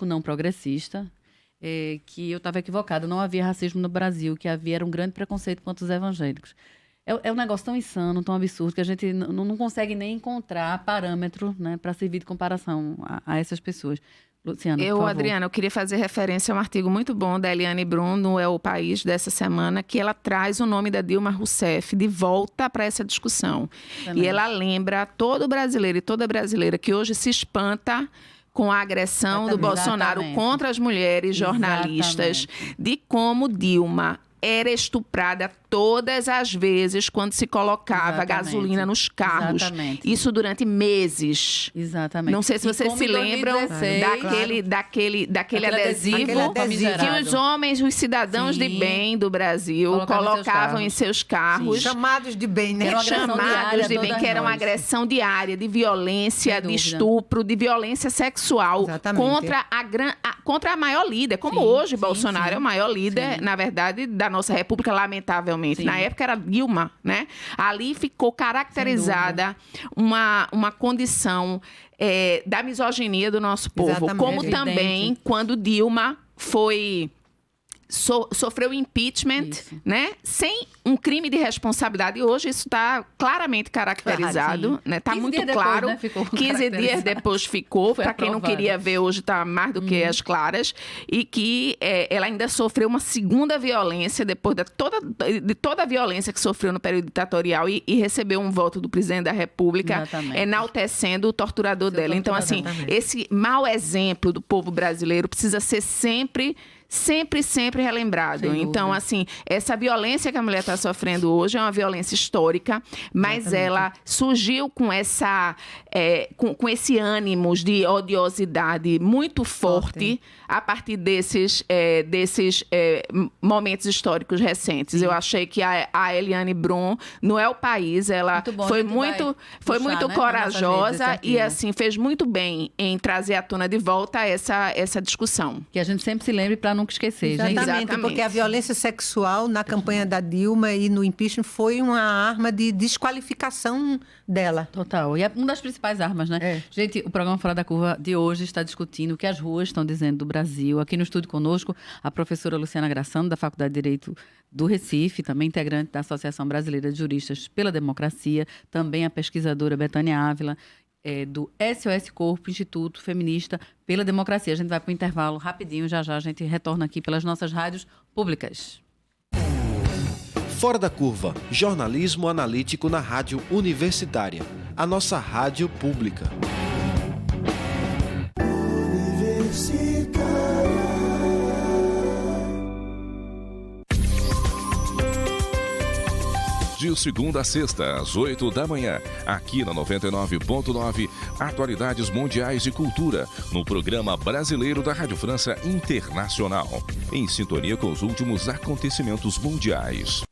não progressista, que eu estava equivocada, não havia racismo no Brasil, que era um grande preconceito contra os evangélicos. É um negócio tão insano, tão absurdo, que a gente não consegue nem encontrar parâmetro, né, para servir de comparação a essas pessoas. Luciana, por favor.
Adriana, eu queria fazer referência a um artigo muito bom da Eliane Brum, no É o País, dessa semana, que ela traz o nome da Dilma Rousseff de volta para essa discussão. E ela lembra todo brasileiro e toda brasileira que hoje se espanta com a agressão do Bolsonaro contra as mulheres jornalistas, de como Dilma era estuprada todas as vezes quando se colocava gasolina nos carros. Isso durante meses. Não sei se vocês se lembram daquele adesivo que os homens, os cidadãos de bem do Brasil colocavam em seus carros.
Chamados de bem, né?
Chamados de bem, que era uma agressão diária de violência, de estupro, de violência sexual contra a maior líder. Como hoje Bolsonaro é o maior líder, na verdade, da nossa república, lamentavelmente. Na época era Dilma, né? Ali ficou caracterizada uma condição da misoginia do nosso povo. Como também quando Dilma sofreu impeachment, né? Sem um crime de responsabilidade. E hoje isso está claramente caracterizado, né? Está muito claro. Depois, né? 15 dias depois ficou. Para quem não queria ver, hoje está mais do que as claras. E que ela ainda sofreu uma segunda violência depois de toda a violência que sofreu no período ditatorial e recebeu um voto do presidente da República enaltecendo o torturador dela. Então, assim, esse mau exemplo do povo brasileiro precisa ser sempre relembrado. Então, assim, essa violência que a mulher está sofrendo hoje é uma violência histórica, mas ela surgiu com com esse ânimo de odiosidade muito forte a partir desses momentos históricos recentes. Eu achei que a Eliane Brum, no El País, ela foi muito corajosa e, assim, fez muito bem em trazer à tona de volta essa discussão.
Que a gente sempre se lembre para nunca esquecer.
Exatamente, porque a violência sexual na campanha da Dilma e no impeachment foi uma arma de desqualificação dela.
Total. E é uma das principais armas, né? Gente, o programa Fora da Curva de hoje está discutindo o que as ruas estão dizendo do Brasil. Aqui no estúdio conosco, a professora Luciana Graçano, da Faculdade de Direito do Recife, também integrante da Associação Brasileira de Juristas pela Democracia, também a pesquisadora Betânia Ávila, do SOS Corpo, Instituto Feminista pela Democracia. A gente vai para o intervalo rapidinho, já a gente retorna aqui pelas nossas rádios públicas.
Fora da Curva, jornalismo analítico na Rádio Universitária, a nossa rádio pública.
De segunda a sexta, às 8 da manhã, aqui na 99.9, atualidades mundiais e cultura, no programa brasileiro da Rádio França Internacional, em sintonia com os últimos acontecimentos mundiais.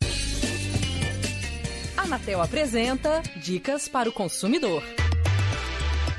Anatel apresenta Dicas para o Consumidor.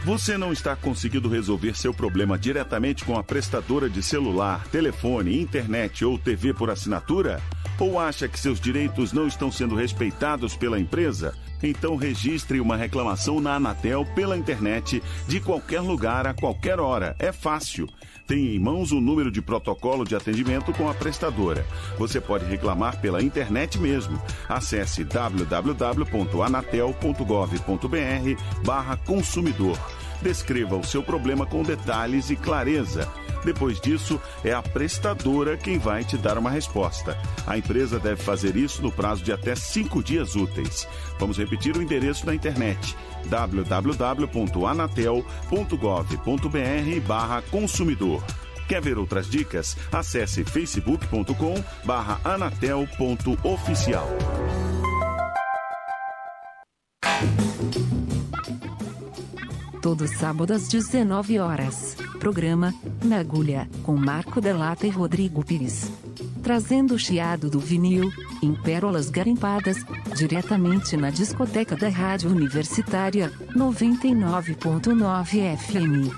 Você não está conseguindo resolver seu problema diretamente com a prestadora de celular, telefone, internet ou TV por assinatura? Ou acha que seus direitos não estão sendo respeitados pela empresa? Então registre uma reclamação na Anatel pela internet, de qualquer lugar, a qualquer hora. É fácil. Tem em mãos o número de protocolo de atendimento com a prestadora. Você pode reclamar pela internet mesmo. Acesse www.anatel.gov.br/consumidor. Descreva o seu problema com detalhes e clareza. Depois disso, é a prestadora quem vai te dar uma resposta. A empresa deve fazer isso no prazo de até 5 dias úteis. Vamos repetir o endereço na internet: www.anatel.gov.br/consumidor. Quer ver outras dicas? Acesse facebook.com/anatel.oficial.
Todo sábado às 19 horas. Programa Na Agulha, com Marco Delata e Rodrigo Pires. Trazendo o chiado do vinil, em pérolas garimpadas, diretamente na discoteca da Rádio Universitária, 99.9 FM.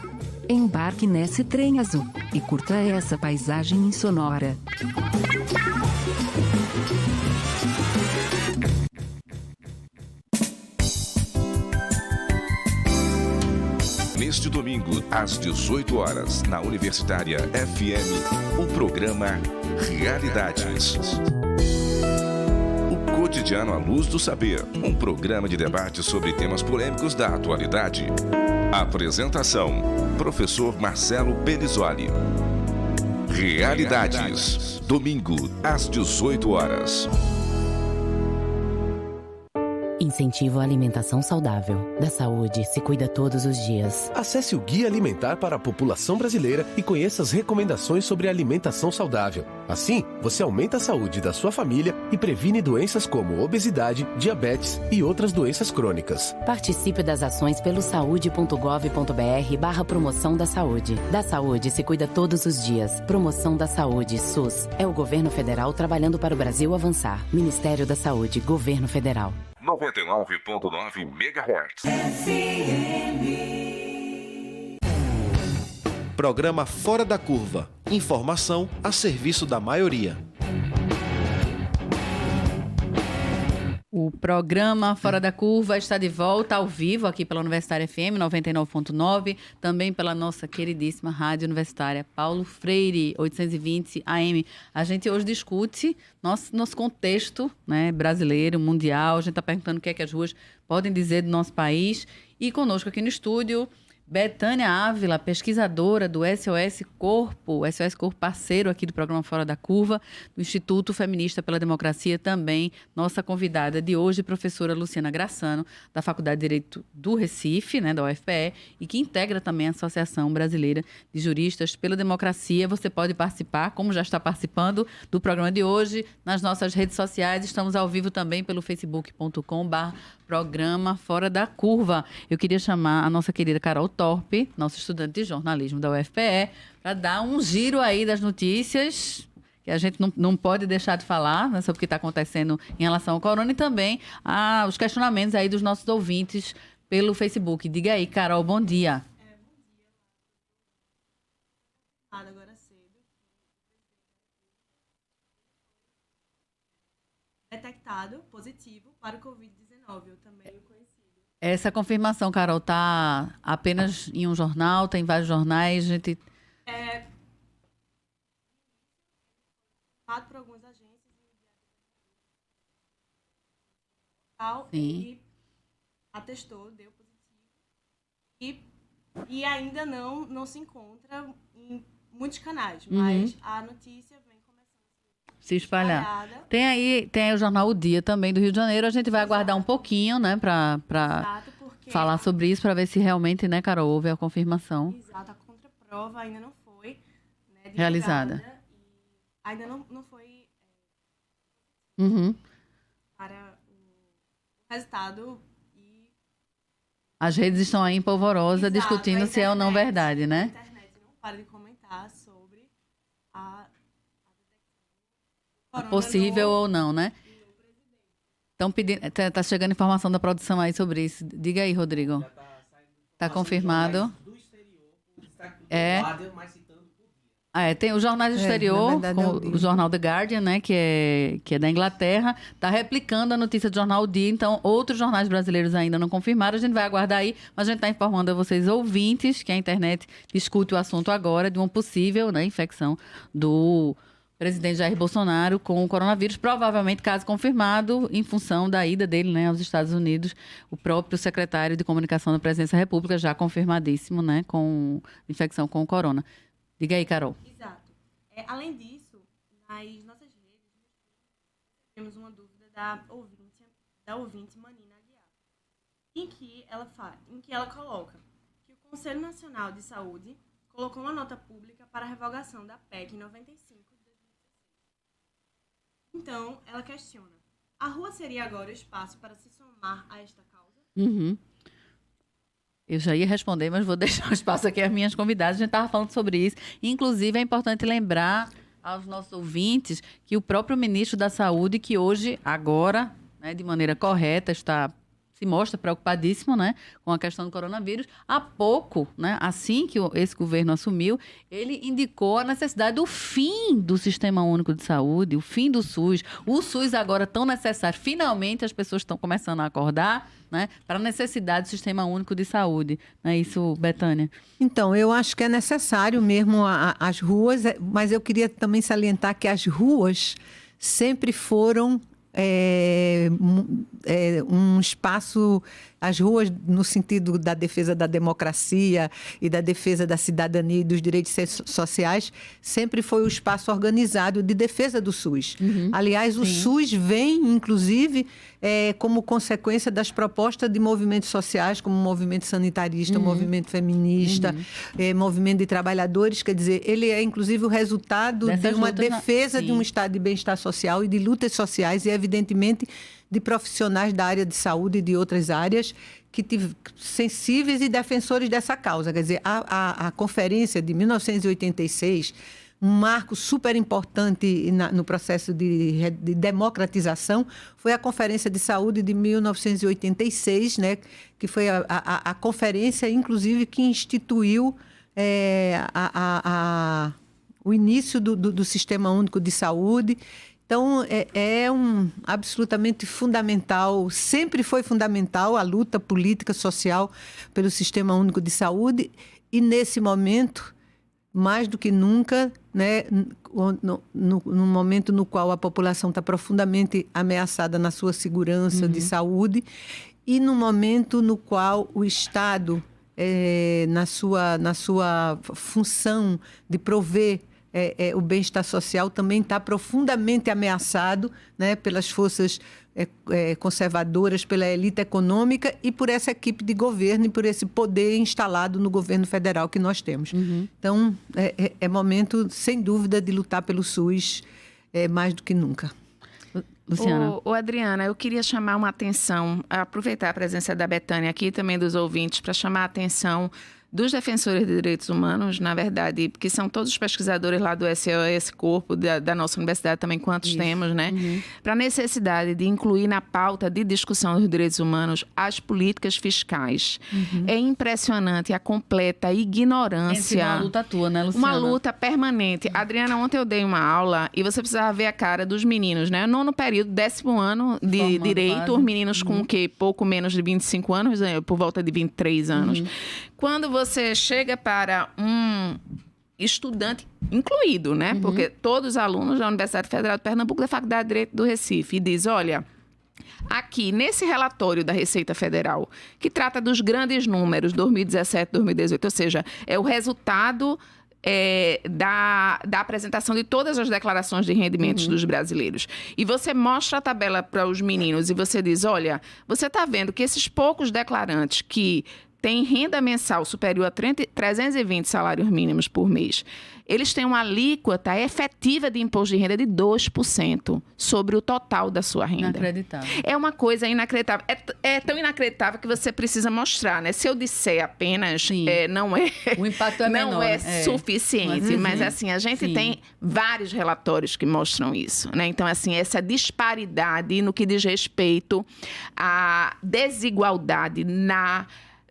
Embarque nesse trem azul, e curta essa paisagem insonora.
Neste domingo, às 18 horas, na Universitária FM, o programa Realidades. O cotidiano à luz do saber, um programa de debate sobre temas polêmicos da atualidade. Apresentação: professor Marcelo Berizoli. Realidades, domingo, às 18 horas.
Incentivo à alimentação saudável. Da saúde se cuida todos os dias.
Acesse o Guia Alimentar para a População Brasileira e conheça as recomendações sobre alimentação saudável. Assim, você aumenta a saúde da sua família e previne doenças como obesidade, diabetes e outras doenças crônicas.
Participe das ações pelo saude.gov.br/promoção da saúde. Da saúde se cuida todos os dias. Promoção da saúde, SUS. É o governo federal trabalhando para o Brasil avançar. Ministério da Saúde, Governo Federal.
99.9 MHz.
Programa Fora da Curva. Informação a serviço da maioria.
O programa Fora da Curva está de volta ao vivo aqui pela Universitária FM 99.9, também pela nossa queridíssima Rádio Universitária Paulo Freire, 820 AM. A gente hoje discute nosso contexto, né, brasileiro, mundial. A gente está perguntando o que é que as ruas podem dizer do nosso país. E conosco aqui no estúdio, Betânia Ávila, pesquisadora do SOS Corpo, parceiro aqui do programa Fora da Curva, do Instituto Feminista pela Democracia também, nossa convidada de hoje, professora Luciana Grassano, da Faculdade de Direito do Recife, né, da UFPE, e que integra também a Associação Brasileira de Juristas pela Democracia. Você pode participar, como já está participando do programa de hoje, nas nossas redes sociais. Estamos ao vivo também pelo facebook.com/programa Fora da Curva. Eu queria chamar a nossa querida Carol Torpe, nossa estudante de jornalismo da UFPE, para dar um giro aí das notícias que a gente não pode deixar de falar, né, sobre o que está acontecendo em relação ao corona e também os questionamentos aí dos nossos ouvintes pelo Facebook. Diga aí, Carol, bom dia.
Agora cedo. Detectado positivo para o Covid-19. Eu também o conheci.
Essa confirmação, Carol, está apenas em um jornal, tem vários jornais, a gente...
Por algumas agências
e
atestou, deu positivo. E ainda não se encontra em muitos canais, mas a notícia vem
se espalhar. Tem aí o jornal O Dia também do Rio de Janeiro. A gente vai aguardar um pouquinho, né, para falar sobre isso, para ver se realmente, né, Carol, houve a confirmação.
Exato, a contraprova ainda não foi, né,
realizada.
Ainda não foi para o resultado.
As redes estão aí em polvorosa, discutindo se é ou não verdade, né?
A internet não para de comentar sobre a
possível ou não, né? Estão pedindo, tá chegando informação da produção aí sobre isso. Diga aí, Rodrigo. Está confirmado. Tem os jornais do exterior, como o jornal The Guardian, né, que é da Inglaterra, está replicando a notícia do jornal O Dia. Então, outros jornais brasileiros ainda não confirmaram. A gente vai aguardar aí, mas a gente está informando a vocês, ouvintes, que a internet discute o assunto agora de uma possível, né, infecção do presidente Jair Bolsonaro com o coronavírus, provavelmente caso confirmado, em função da ida dele, né, aos Estados Unidos. O próprio secretário de Comunicação da Presidência da República já confirmadíssimo, né, com infecção com o corona. Diga aí, Carol.
Exato. Além disso, nas nossas redes, temos uma dúvida da ouvinte Manina Aguiar, em que ela coloca que o Conselho Nacional de Saúde colocou uma nota pública para a revogação da PEC 95 de 2016. Então, ela questiona: a rua seria agora o espaço para se somar a esta causa?
Eu já ia responder, mas vou deixar o espaço aqui às minhas convidadas. A gente estava falando sobre isso. Inclusive, é importante lembrar aos nossos ouvintes que o próprio ministro da Saúde, que hoje, agora, né, de maneira correta, se mostra preocupadíssimo, né, com a questão do coronavírus. Há pouco, né, assim que esse governo assumiu, ele indicou a necessidade do fim do Sistema Único de Saúde, o fim do SUS. O SUS agora tão necessário. Finalmente as pessoas estão começando a acordar, né, para a necessidade do Sistema Único de Saúde. Não é isso, Betânia?
Então, eu acho que é necessário mesmo as ruas, mas eu queria também salientar que as ruas sempre foram um espaço, as ruas no sentido da defesa da democracia e da defesa da cidadania e dos direitos sociais, sempre foi o espaço organizado de defesa do SUS. Aliás, o SUS vem, inclusive, como consequência das propostas de movimentos sociais, como o movimento sanitarista, o movimento feminista, movimento de trabalhadores. Quer dizer, ele é, inclusive, o resultado de uma defesa de um estado de bem-estar social e de lutas sociais e, evidentemente, de profissionais da área de saúde e de outras áreas sensíveis e defensores dessa causa. Quer dizer, a conferência de 1986, um marco super importante no processo de democratização, foi a Conferência de Saúde de 1986, né, que foi a conferência, inclusive, que instituiu o início do Sistema Único de Saúde. Então, absolutamente fundamental, sempre foi fundamental a luta política, social pelo Sistema Único de Saúde e, nesse momento, mais do que nunca, né, no momento no qual a população está profundamente ameaçada na sua segurança de saúde e no momento no qual o Estado, na sua função de prover o bem-estar social, também está profundamente ameaçado, né, pelas forças conservadoras, pela elite econômica e por essa equipe de governo e por esse poder instalado no governo federal que nós temos. Então, é momento, sem dúvida, de lutar pelo SUS mais do que nunca.
Luciana.
Adriana, eu queria chamar uma atenção, aproveitar a presença da Bethânia aqui, também dos ouvintes, para chamar a atenção dos defensores de direitos humanos, na verdade, que são todos os pesquisadores lá do SOS Corpo, da nossa universidade também, quantos temos, né? Para a necessidade de incluir na pauta de discussão dos direitos humanos as políticas fiscais. É impressionante a completa ignorância.
É uma luta tua, né, Luciana?
Uma luta permanente. Adriana, ontem eu dei uma aula e você precisava ver a cara dos meninos, né? Nono período, 10º ano de direito, os meninos com o quê? Pouco menos de 25 anos, por volta de 23 anos. Quando você chega para um estudante incluído, né? Porque todos os alunos da Universidade Federal de Pernambuco, da Faculdade de Direito do Recife, e diz, olha, aqui nesse relatório da Receita Federal, que trata dos grandes números, 2017, 2018, ou seja, é o resultado da apresentação de todas as declarações de rendimentos dos brasileiros. E você mostra a tabela para os meninos e você diz, olha, você está vendo que esses poucos declarantes que têm renda mensal superior a 320 salários mínimos por mês, eles têm uma alíquota efetiva de imposto de renda de 2% sobre o total da sua renda.
Inacreditável.
É uma coisa inacreditável. É tão inacreditável que você precisa mostrar, né? Se eu disser apenas, não é...
O impacto é menor.
Não é suficiente. Mas, assim, a gente tem vários relatórios que mostram isso, né? Então, assim, essa disparidade no que diz respeito à desigualdade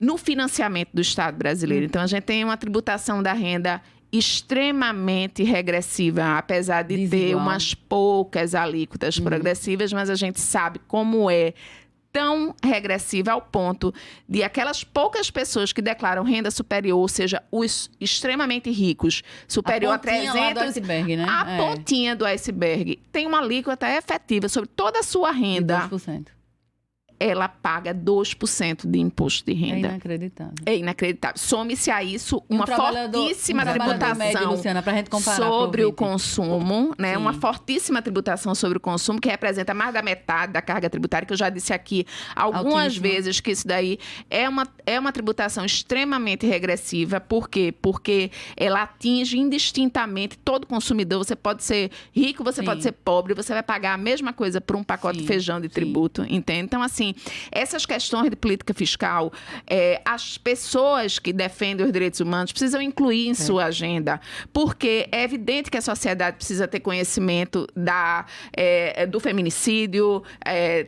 no financiamento do Estado brasileiro. Então, a gente tem uma tributação da renda extremamente regressiva, apesar de ter umas poucas alíquotas progressivas, mas a gente sabe como é tão regressiva ao ponto de aquelas poucas pessoas que declaram renda superior, ou seja, os extremamente ricos, superior a 300...
do iceberg, né?
A pontinha do iceberg tem uma alíquota efetiva sobre toda a sua renda.
2%.
Ela paga 2% de imposto de renda.
É inacreditável.
É inacreditável. Some-se a isso uma fortíssima tributação
médio, Luciana, pra gente comparar
sobre o consumo, né? Uma fortíssima tributação sobre o consumo, que representa mais da metade da carga tributária, que eu já disse aqui algumas vezes que isso daí é uma tributação extremamente regressiva. Por quê? Porque ela atinge indistintamente todo consumidor. Você pode ser rico, você pode ser pobre, você vai pagar a mesma coisa por um pacote de feijão de tributo, entende? Então, assim, essas questões de política fiscal, as pessoas que defendem os direitos humanos precisam incluir em sua agenda, porque é evidente que a sociedade precisa ter conhecimento do feminicídio,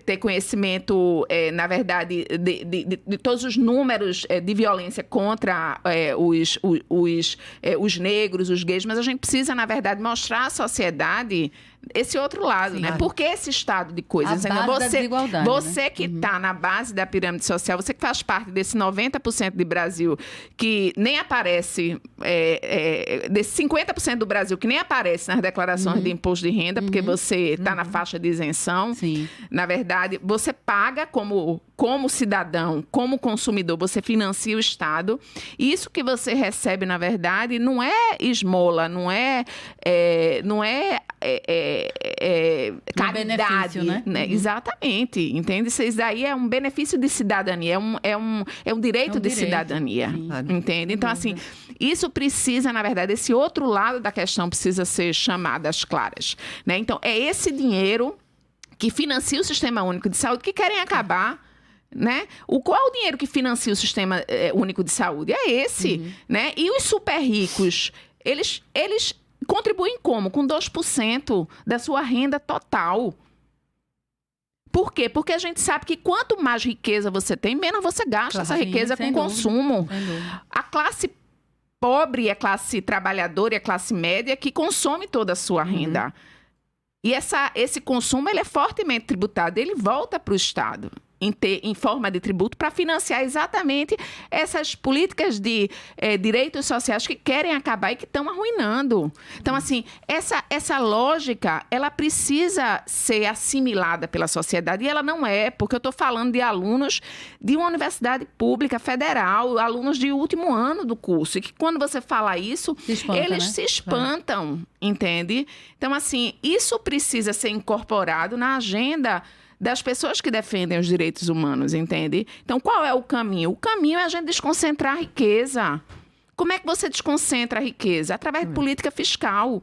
ter conhecimento, na verdade, de todos os números de violência contra os negros, os gays, mas a gente precisa, na verdade, mostrar à sociedade, esse outro lado, né? Porque esse estado de coisas,
a base da desigualdade,
você que está na base da pirâmide social, você que faz parte desse 90% de Brasil que nem aparece, desse 50% do Brasil que nem aparece nas declarações de imposto de renda, porque você está na faixa de isenção.
Sim.
Na verdade, você paga como cidadão, como consumidor, você financia o Estado. E isso que você recebe, na verdade, não é esmola, não é caridade, né? Exatamente, entende? Isso daí é um benefício de cidadania, é um direito de cidadania, entende? Então, assim, isso precisa, na verdade, esse outro lado da questão precisa ser chamado às claras, né? Então, é esse dinheiro que financia o Sistema Único de Saúde que querem acabar, né? Qual é o dinheiro que financia o Sistema Único de Saúde? É esse, né? E os super ricos, eles contribuem como? Com 2% da sua renda total. Por quê? Porque a gente sabe que quanto mais riqueza você tem, menos você gasta essa riqueza com consumo. A classe pobre e a classe trabalhadora e a classe média que consome toda a sua renda. E esse consumo ele é fortemente tributado, ele volta para o Estado em forma de tributo para financiar exatamente essas políticas de direitos sociais que querem acabar e que estão arruinando. Então, assim, essa lógica, ela precisa ser assimilada pela sociedade e ela não é, porque eu estou falando de alunos de uma universidade pública federal, alunos de último ano do curso, e que quando você fala isso, eles se espantam, entende? Então, assim, isso precisa ser incorporado na agenda das pessoas que defendem os direitos humanos, entende? Então, qual é o caminho? O caminho é a gente desconcentrar a riqueza. Como é que você desconcentra a riqueza? Através de política fiscal.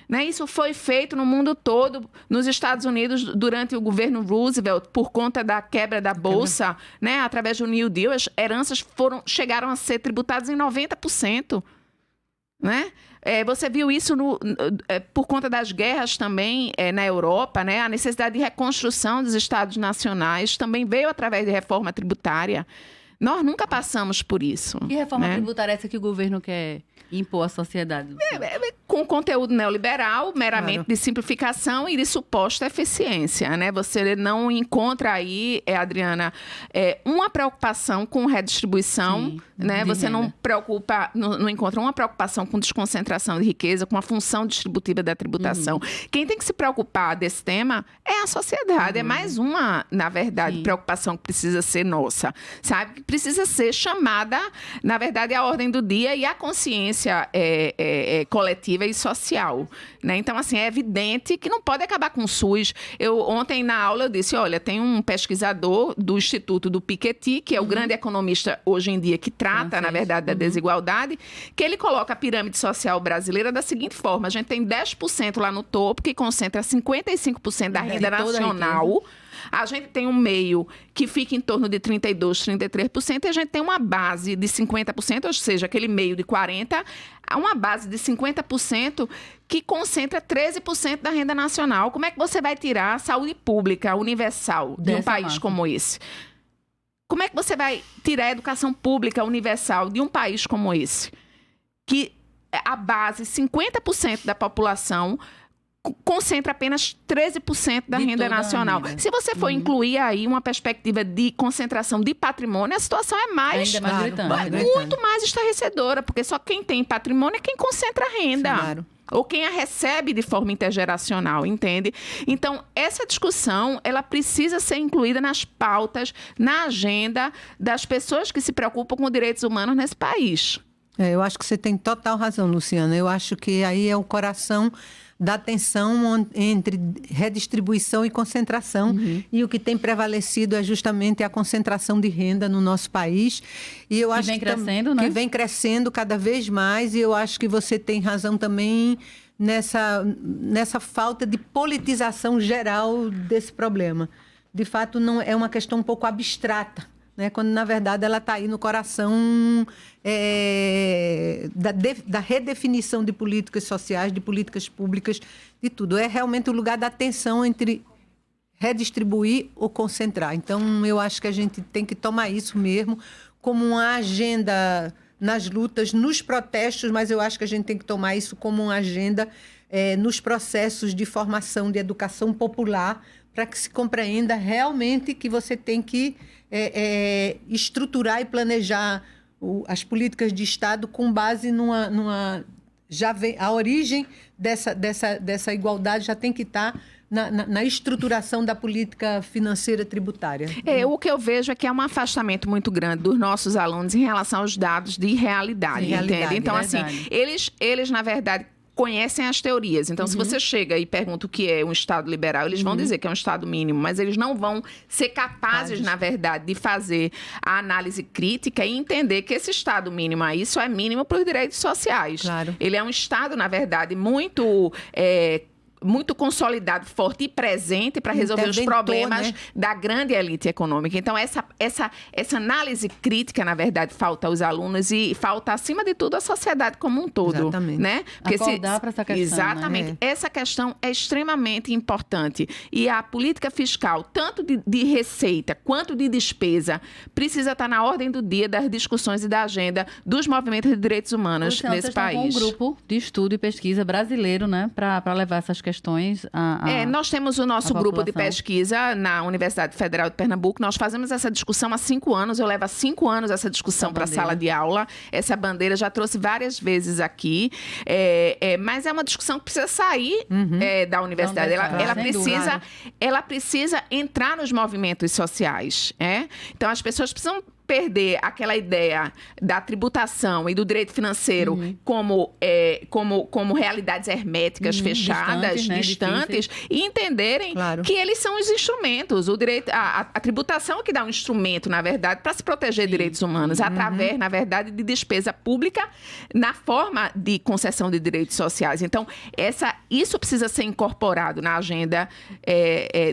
Né? Isso foi feito no mundo todo, nos Estados Unidos, durante o governo Roosevelt, por conta da quebra da Bolsa, né? Através do New Deal, as heranças chegaram a ser tributadas em 90%. Né? Você viu isso por conta das guerras também na Europa, né? A necessidade de reconstrução dos Estados nacionais também veio através de reforma tributária. Nós nunca passamos por isso.
E reforma tributária essa que o governo quer impor à sociedade?
Com conteúdo neoliberal, meramente de simplificação e de suposta eficiência, né? Você não encontra aí, Adriana, uma preocupação com redistribuição, né? Você não encontra uma preocupação com desconcentração de riqueza, com a função distributiva da tributação. Quem tem que se preocupar desse tema é a sociedade. É mais uma, na verdade, preocupação que precisa ser nossa, sabe? Que precisa ser chamada, na verdade, à ordem do dia e à consciência coletiva e social, né? Então, assim, é evidente que não pode acabar com o SUS. Ontem, na aula, eu disse, olha, tem um pesquisador do Instituto do Piketty, que é o grande economista hoje em dia que trata, na verdade, da desigualdade, que ele coloca a pirâmide social brasileira da seguinte forma: a gente tem 10% lá no topo, que concentra 55% da renda nacional. A gente tem um meio que fica em torno de 32%, 33%, e a gente tem uma base de 50%, ou seja, aquele meio de 40%, uma base de 50% que concentra 13% da renda nacional. Como é que você vai tirar a saúde pública universal de um país como esse? Como é que você vai tirar a educação pública universal de um país como esse? Que a base, 50% da população concentra apenas 13% da renda nacional. Se você for incluir aí uma perspectiva de concentração de patrimônio, a situação é muito mais estarrecedora, porque só quem tem patrimônio é quem concentra a renda. Ou quem a recebe de forma intergeracional, entende? Então, essa discussão, ela precisa ser incluída nas pautas, na agenda das pessoas que se preocupam com direitos humanos nesse país.
Eu acho que você tem total razão, Luciana. Eu acho que aí é o coração da tensão entre redistribuição e concentração. E o que tem prevalecido é justamente a concentração de renda no nosso país. E eu acho que vem crescendo cada vez mais. E eu acho que você tem razão também nessa falta de politização geral desse problema. De fato, não é uma questão um pouco abstrata, né? Quando, na verdade, ela está aí no coração da redefinição de políticas sociais, de políticas públicas, de tudo. É realmente o lugar da tensão entre redistribuir ou concentrar. Então, eu acho que a gente tem que tomar isso mesmo como uma agenda nas lutas, nos protestos, mas eu acho que a gente tem que tomar isso como uma agenda nos processos de formação de educação popular, para que se compreenda realmente que você tem que estruturar e planejar as políticas de Estado com base a origem dessa igualdade já tem que estar na estruturação da política financeira tributária.
O que eu vejo é que há um afastamento muito grande dos nossos alunos em relação aos dados de realidade, entende? Então, assim, eles, na verdade, conhecem as teorias. Então, se você chega e pergunta o que é um Estado liberal, eles vão dizer que é um Estado mínimo, mas eles não vão ser capazes, na verdade, de fazer a análise crítica e entender que esse Estado mínimo aí só é mínimo para os direitos sociais.
Claro.
Ele é um Estado, na verdade, muito consolidado, forte e presente para resolver os problemas da grande elite econômica. Então, essa análise crítica, na verdade, falta aos alunos e falta, acima de tudo, à sociedade como um todo.
Exatamente.
Né?
Acordar para essa questão.
Exatamente. Né? Essa questão é extremamente importante. E a política fiscal, tanto de receita quanto de despesa, precisa estar na ordem do dia das discussões e da agenda dos movimentos de direitos humanos nesse país.
Vocês estão com um grupo de estudo e pesquisa brasileiro, né, para levar essas questões
nós temos o nosso grupo de pesquisa na Universidade Federal de Pernambuco. Nós fazemos essa discussão há 5 anos. Eu levo há 5 anos essa discussão para a sala de aula. Essa bandeira já trouxe várias vezes aqui. Mas é uma discussão que precisa sair da universidade. Ela precisa entrar nos movimentos sociais. Então, as pessoas precisam perder aquela ideia da tributação e do direito financeiro como realidades herméticas, fechadas, distantes e entenderem que eles são os instrumentos. O direito, a tributação é que dá um instrumento, na verdade, para se proteger de direitos humanos, através, na verdade, de despesa pública na forma de concessão de direitos sociais. Então, isso precisa ser incorporado na agenda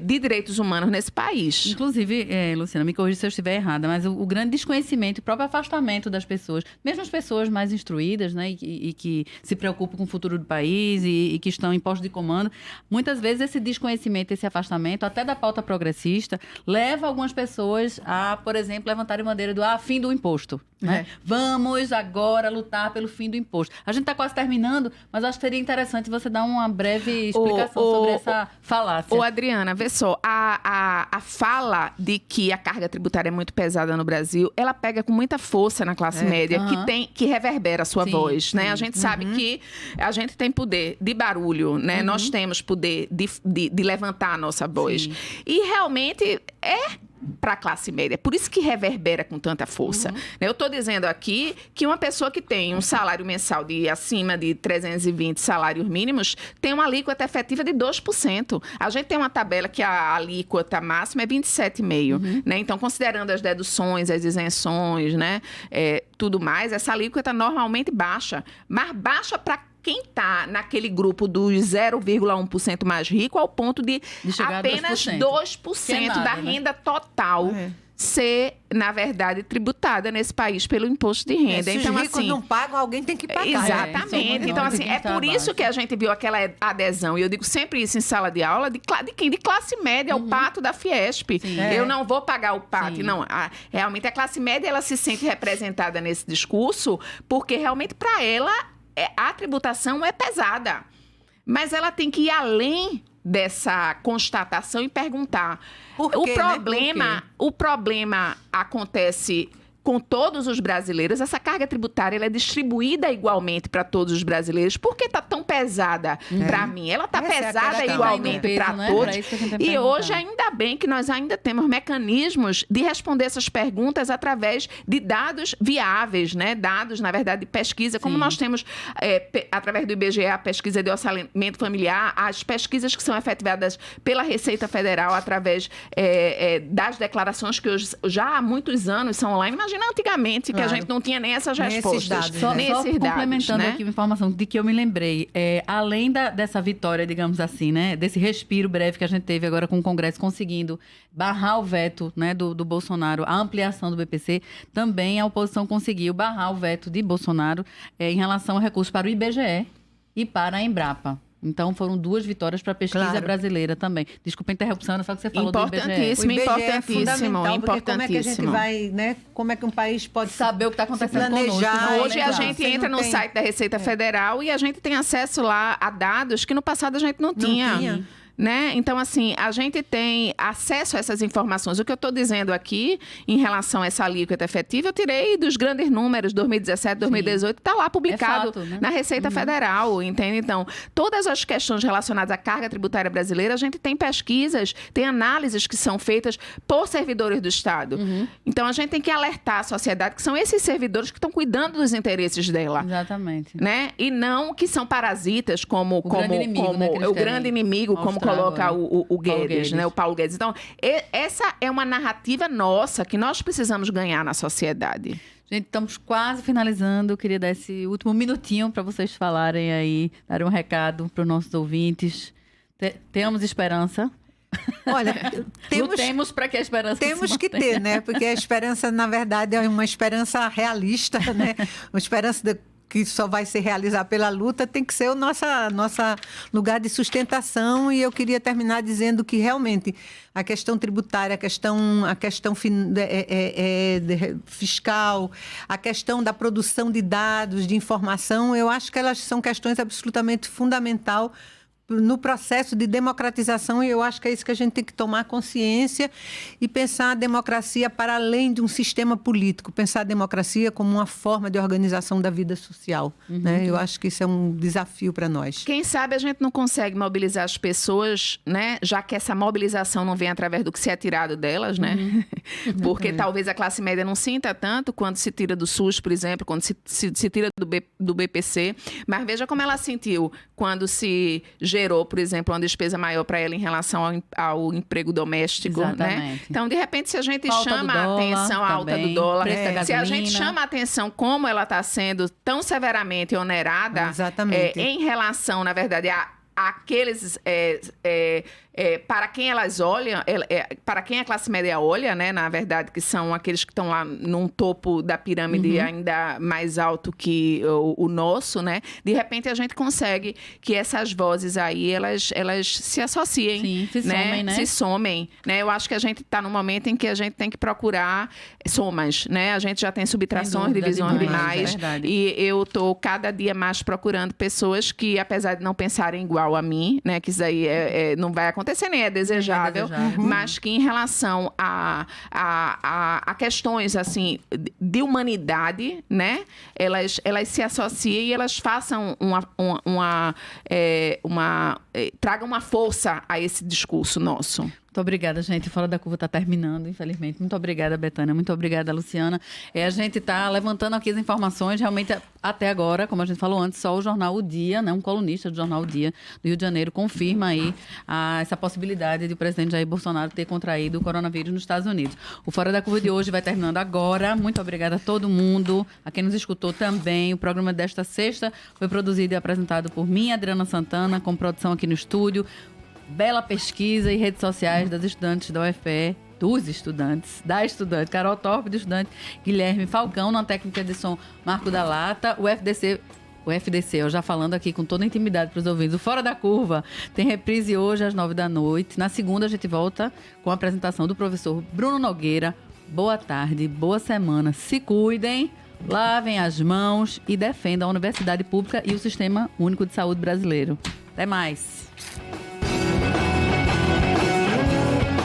de direitos humanos nesse país.
Inclusive, Luciana, me corrija se eu estiver errada, mas o grande desconhecimento e próprio afastamento das pessoas, mesmo as pessoas mais instruídas, né, e que se preocupam com o futuro do país e que estão em postos de comando, muitas vezes esse desconhecimento, esse afastamento, até da pauta progressista, leva algumas pessoas a, por exemplo, levantarem bandeira do fim do imposto. Né? Vamos agora lutar pelo fim do imposto. A gente está quase terminando, mas acho que seria interessante você dar uma breve explicação sobre essa falácia.
Adriana, vê só, a fala de que a carga tributária é muito pesada no Brasil, ela pega com muita força na classe média, que reverbera a sua voz, né? A gente sabe que a gente tem poder de barulho, né? Nós temos poder de levantar a nossa voz. E realmente para a classe média. Por isso que reverbera com tanta força. Eu estou dizendo aqui que uma pessoa que tem um salário mensal de acima de 320 salários mínimos tem uma alíquota efetiva de 2%. A gente tem uma tabela que a alíquota máxima é 27,5%. Né? Então, considerando as deduções, as isenções, né? Tudo mais, essa alíquota normalmente baixa. Mas baixa para quem está naquele grupo dos 0,1% mais rico ao ponto de apenas 2% da renda total ser, na verdade, tributada nesse país pelo imposto de renda.
Se
então,
os ricos não pagam, alguém tem que pagar.
Exatamente. Então, assim, é por isso que a gente viu aquela adesão, e eu digo sempre isso em sala de aula, de quem? De classe média, o pato da Fiesp. Eu não vou pagar o pato. Não, realmente a classe média, ela se sente representada nesse discurso, porque realmente para ela a tributação é pesada. Mas ela tem que ir além dessa constatação e perguntar.
Por quê,
O problema acontece com todos os brasileiros. Essa carga tributária ela é distribuída igualmente para todos os brasileiros. Por que está tão pesada para mim? Ela está pesada igualmente para todos. E hoje, ainda bem que nós ainda temos mecanismos de responder essas perguntas através de dados viáveis, né? Dados, na verdade, de pesquisa. Como nós temos, através do IBGE, a pesquisa de orçamento familiar, as pesquisas que são efetivadas pela Receita Federal através das declarações que hoje, já há muitos anos são online. Imagina antigamente que a gente não tinha nem essas respostas.
Só complementando aqui uma informação de que eu me lembrei. Além dessa vitória, digamos assim, né? Desse respiro breve que a gente teve agora com o Congresso conseguindo barrar o veto, né, do Bolsonaro, a ampliação do BPC, também a oposição conseguiu barrar o veto de Bolsonaro em relação ao recurso para o IBGE e para a Embrapa. Então, foram 2 vitórias para a pesquisa brasileira também. Desculpa a interrupção, só que você falou do IBGE.
Importantíssimo,
importantíssimo. Como é que a gente vai, né? Como é que um país pode
saber o que está acontecendo conosco?
Hoje a gente entra no site da Receita Federal e a gente tem acesso lá a dados que no passado a gente não tinha. Né? Então, assim, a gente tem acesso a essas informações. O que eu estou dizendo aqui, em relação a essa alíquota efetiva, eu tirei dos grandes números, 2017, 2018, está lá publicado
fato, né?
na Receita Federal, entende? Então, todas as questões relacionadas à carga tributária brasileira, a gente tem pesquisas, tem análises que são feitas por servidores do Estado. Então, a gente tem que alertar a sociedade que são esses servidores que estão cuidando dos interesses dela.
Exatamente.
Né? E não que são parasitas como o grande inimigo, como coloca o Guedes, né? O Paulo Guedes. Então, essa é uma narrativa nossa que nós precisamos ganhar na sociedade.
Gente, estamos quase finalizando. Eu queria dar esse último minutinho para vocês falarem aí, darem um recado para os nossos ouvintes. Temos esperança?
Olha,
lutemos para que a esperança
temos que ter, né? Porque a esperança, na verdade, é uma esperança realista, né? Uma esperança que só vai ser realizada pela luta, tem que ser o nosso lugar de sustentação. E eu queria terminar dizendo que, realmente, a questão tributária, a questão fiscal, a questão da produção de dados, de informação, eu acho que elas são questões absolutamente fundamentais no processo de democratização, e eu acho que é isso que a gente tem que tomar consciência e pensar a democracia para além de um sistema político, pensar a democracia como uma forma de organização da vida social. Né? Eu acho que isso é um desafio para nós.
Quem sabe a gente não consegue mobilizar as pessoas, né? Já que essa mobilização não vem através do que se é tirado delas, né? Porque talvez a classe média não sinta tanto quando se tira do SUS, por exemplo, quando se tira do BPC, mas veja como ela sentiu quando se gerou, por exemplo, uma despesa maior para ela em relação ao emprego doméstico, né? Então, de repente, se a gente chama a atenção à alta do dólar, se a gente chama a atenção como ela está sendo tão severamente onerada em relação, na verdade, àqueles para quem elas olham, para quem a classe média olha, né, na verdade, que são aqueles que estão lá num topo da pirâmide ainda mais alto que o nosso, né? De repente a gente consegue que essas vozes aí, elas se associem.
Sim, se
né?
somem, né?
Se somem, né? Eu acho que a gente está num momento em que a gente tem que procurar somas, né? A gente já tem subtrações, divisões binais, e eu estou cada dia mais procurando pessoas que, apesar de não pensarem igual a mim, né? Que isso aí não vai acontecer, nem é desejável, mas que em relação a questões assim de humanidade, né, elas se associem e elas façam tragam uma força a esse discurso nosso.
Muito obrigada, gente. Fora da Curva está terminando, infelizmente. Muito obrigada, Betânia. Muito obrigada, Luciana. A gente está levantando aqui as informações. Realmente, até agora, como a gente falou antes, só o jornal O Dia, né, um colunista do jornal O Dia do Rio de Janeiro, confirma aí essa possibilidade de o presidente Jair Bolsonaro ter contraído o coronavírus nos Estados Unidos. O Fora da Curva de hoje vai terminando agora. Muito obrigada a todo mundo, a quem nos escutou também. O programa desta sexta foi produzido e apresentado por mim, Adriana Santana, com produção aqui no estúdio. Bela pesquisa e redes sociais das estudantes da UFPE, da estudante Carol Torpe, do estudante Guilherme Falcão, na técnica de som Marco da Lata, o FDC, eu já falando aqui com toda a intimidade para os ouvintes, o Fora da Curva tem reprise hoje às 21h. Na segunda a gente volta com a apresentação do professor Bruno Nogueira. Boa tarde, boa semana, se cuidem, lavem as mãos e defendam a universidade pública e o Sistema Único de Saúde brasileiro. Até mais!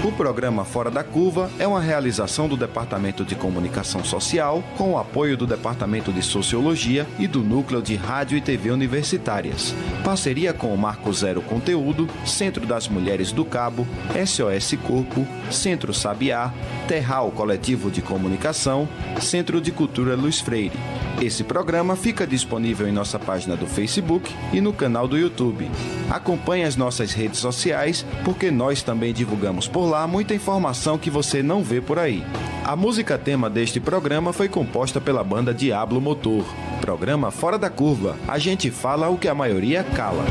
O programa Fora da Curva é uma realização do Departamento de Comunicação Social com o apoio do Departamento de Sociologia e do Núcleo de Rádio e TV Universitárias. Parceria com o Marco Zero Conteúdo, Centro das Mulheres do Cabo, SOS Corpo, Centro Sabiá, Terral Coletivo de Comunicação, Centro de Cultura Luiz Freire. Esse programa fica disponível em nossa página do Facebook e no canal do YouTube. Acompanhe as nossas redes sociais, porque nós também divulgamos por lá muita informação que você não vê por aí. A música tema deste programa foi composta pela banda Diablo Motor. Programa Fora da Curva. A gente fala o que a maioria cala.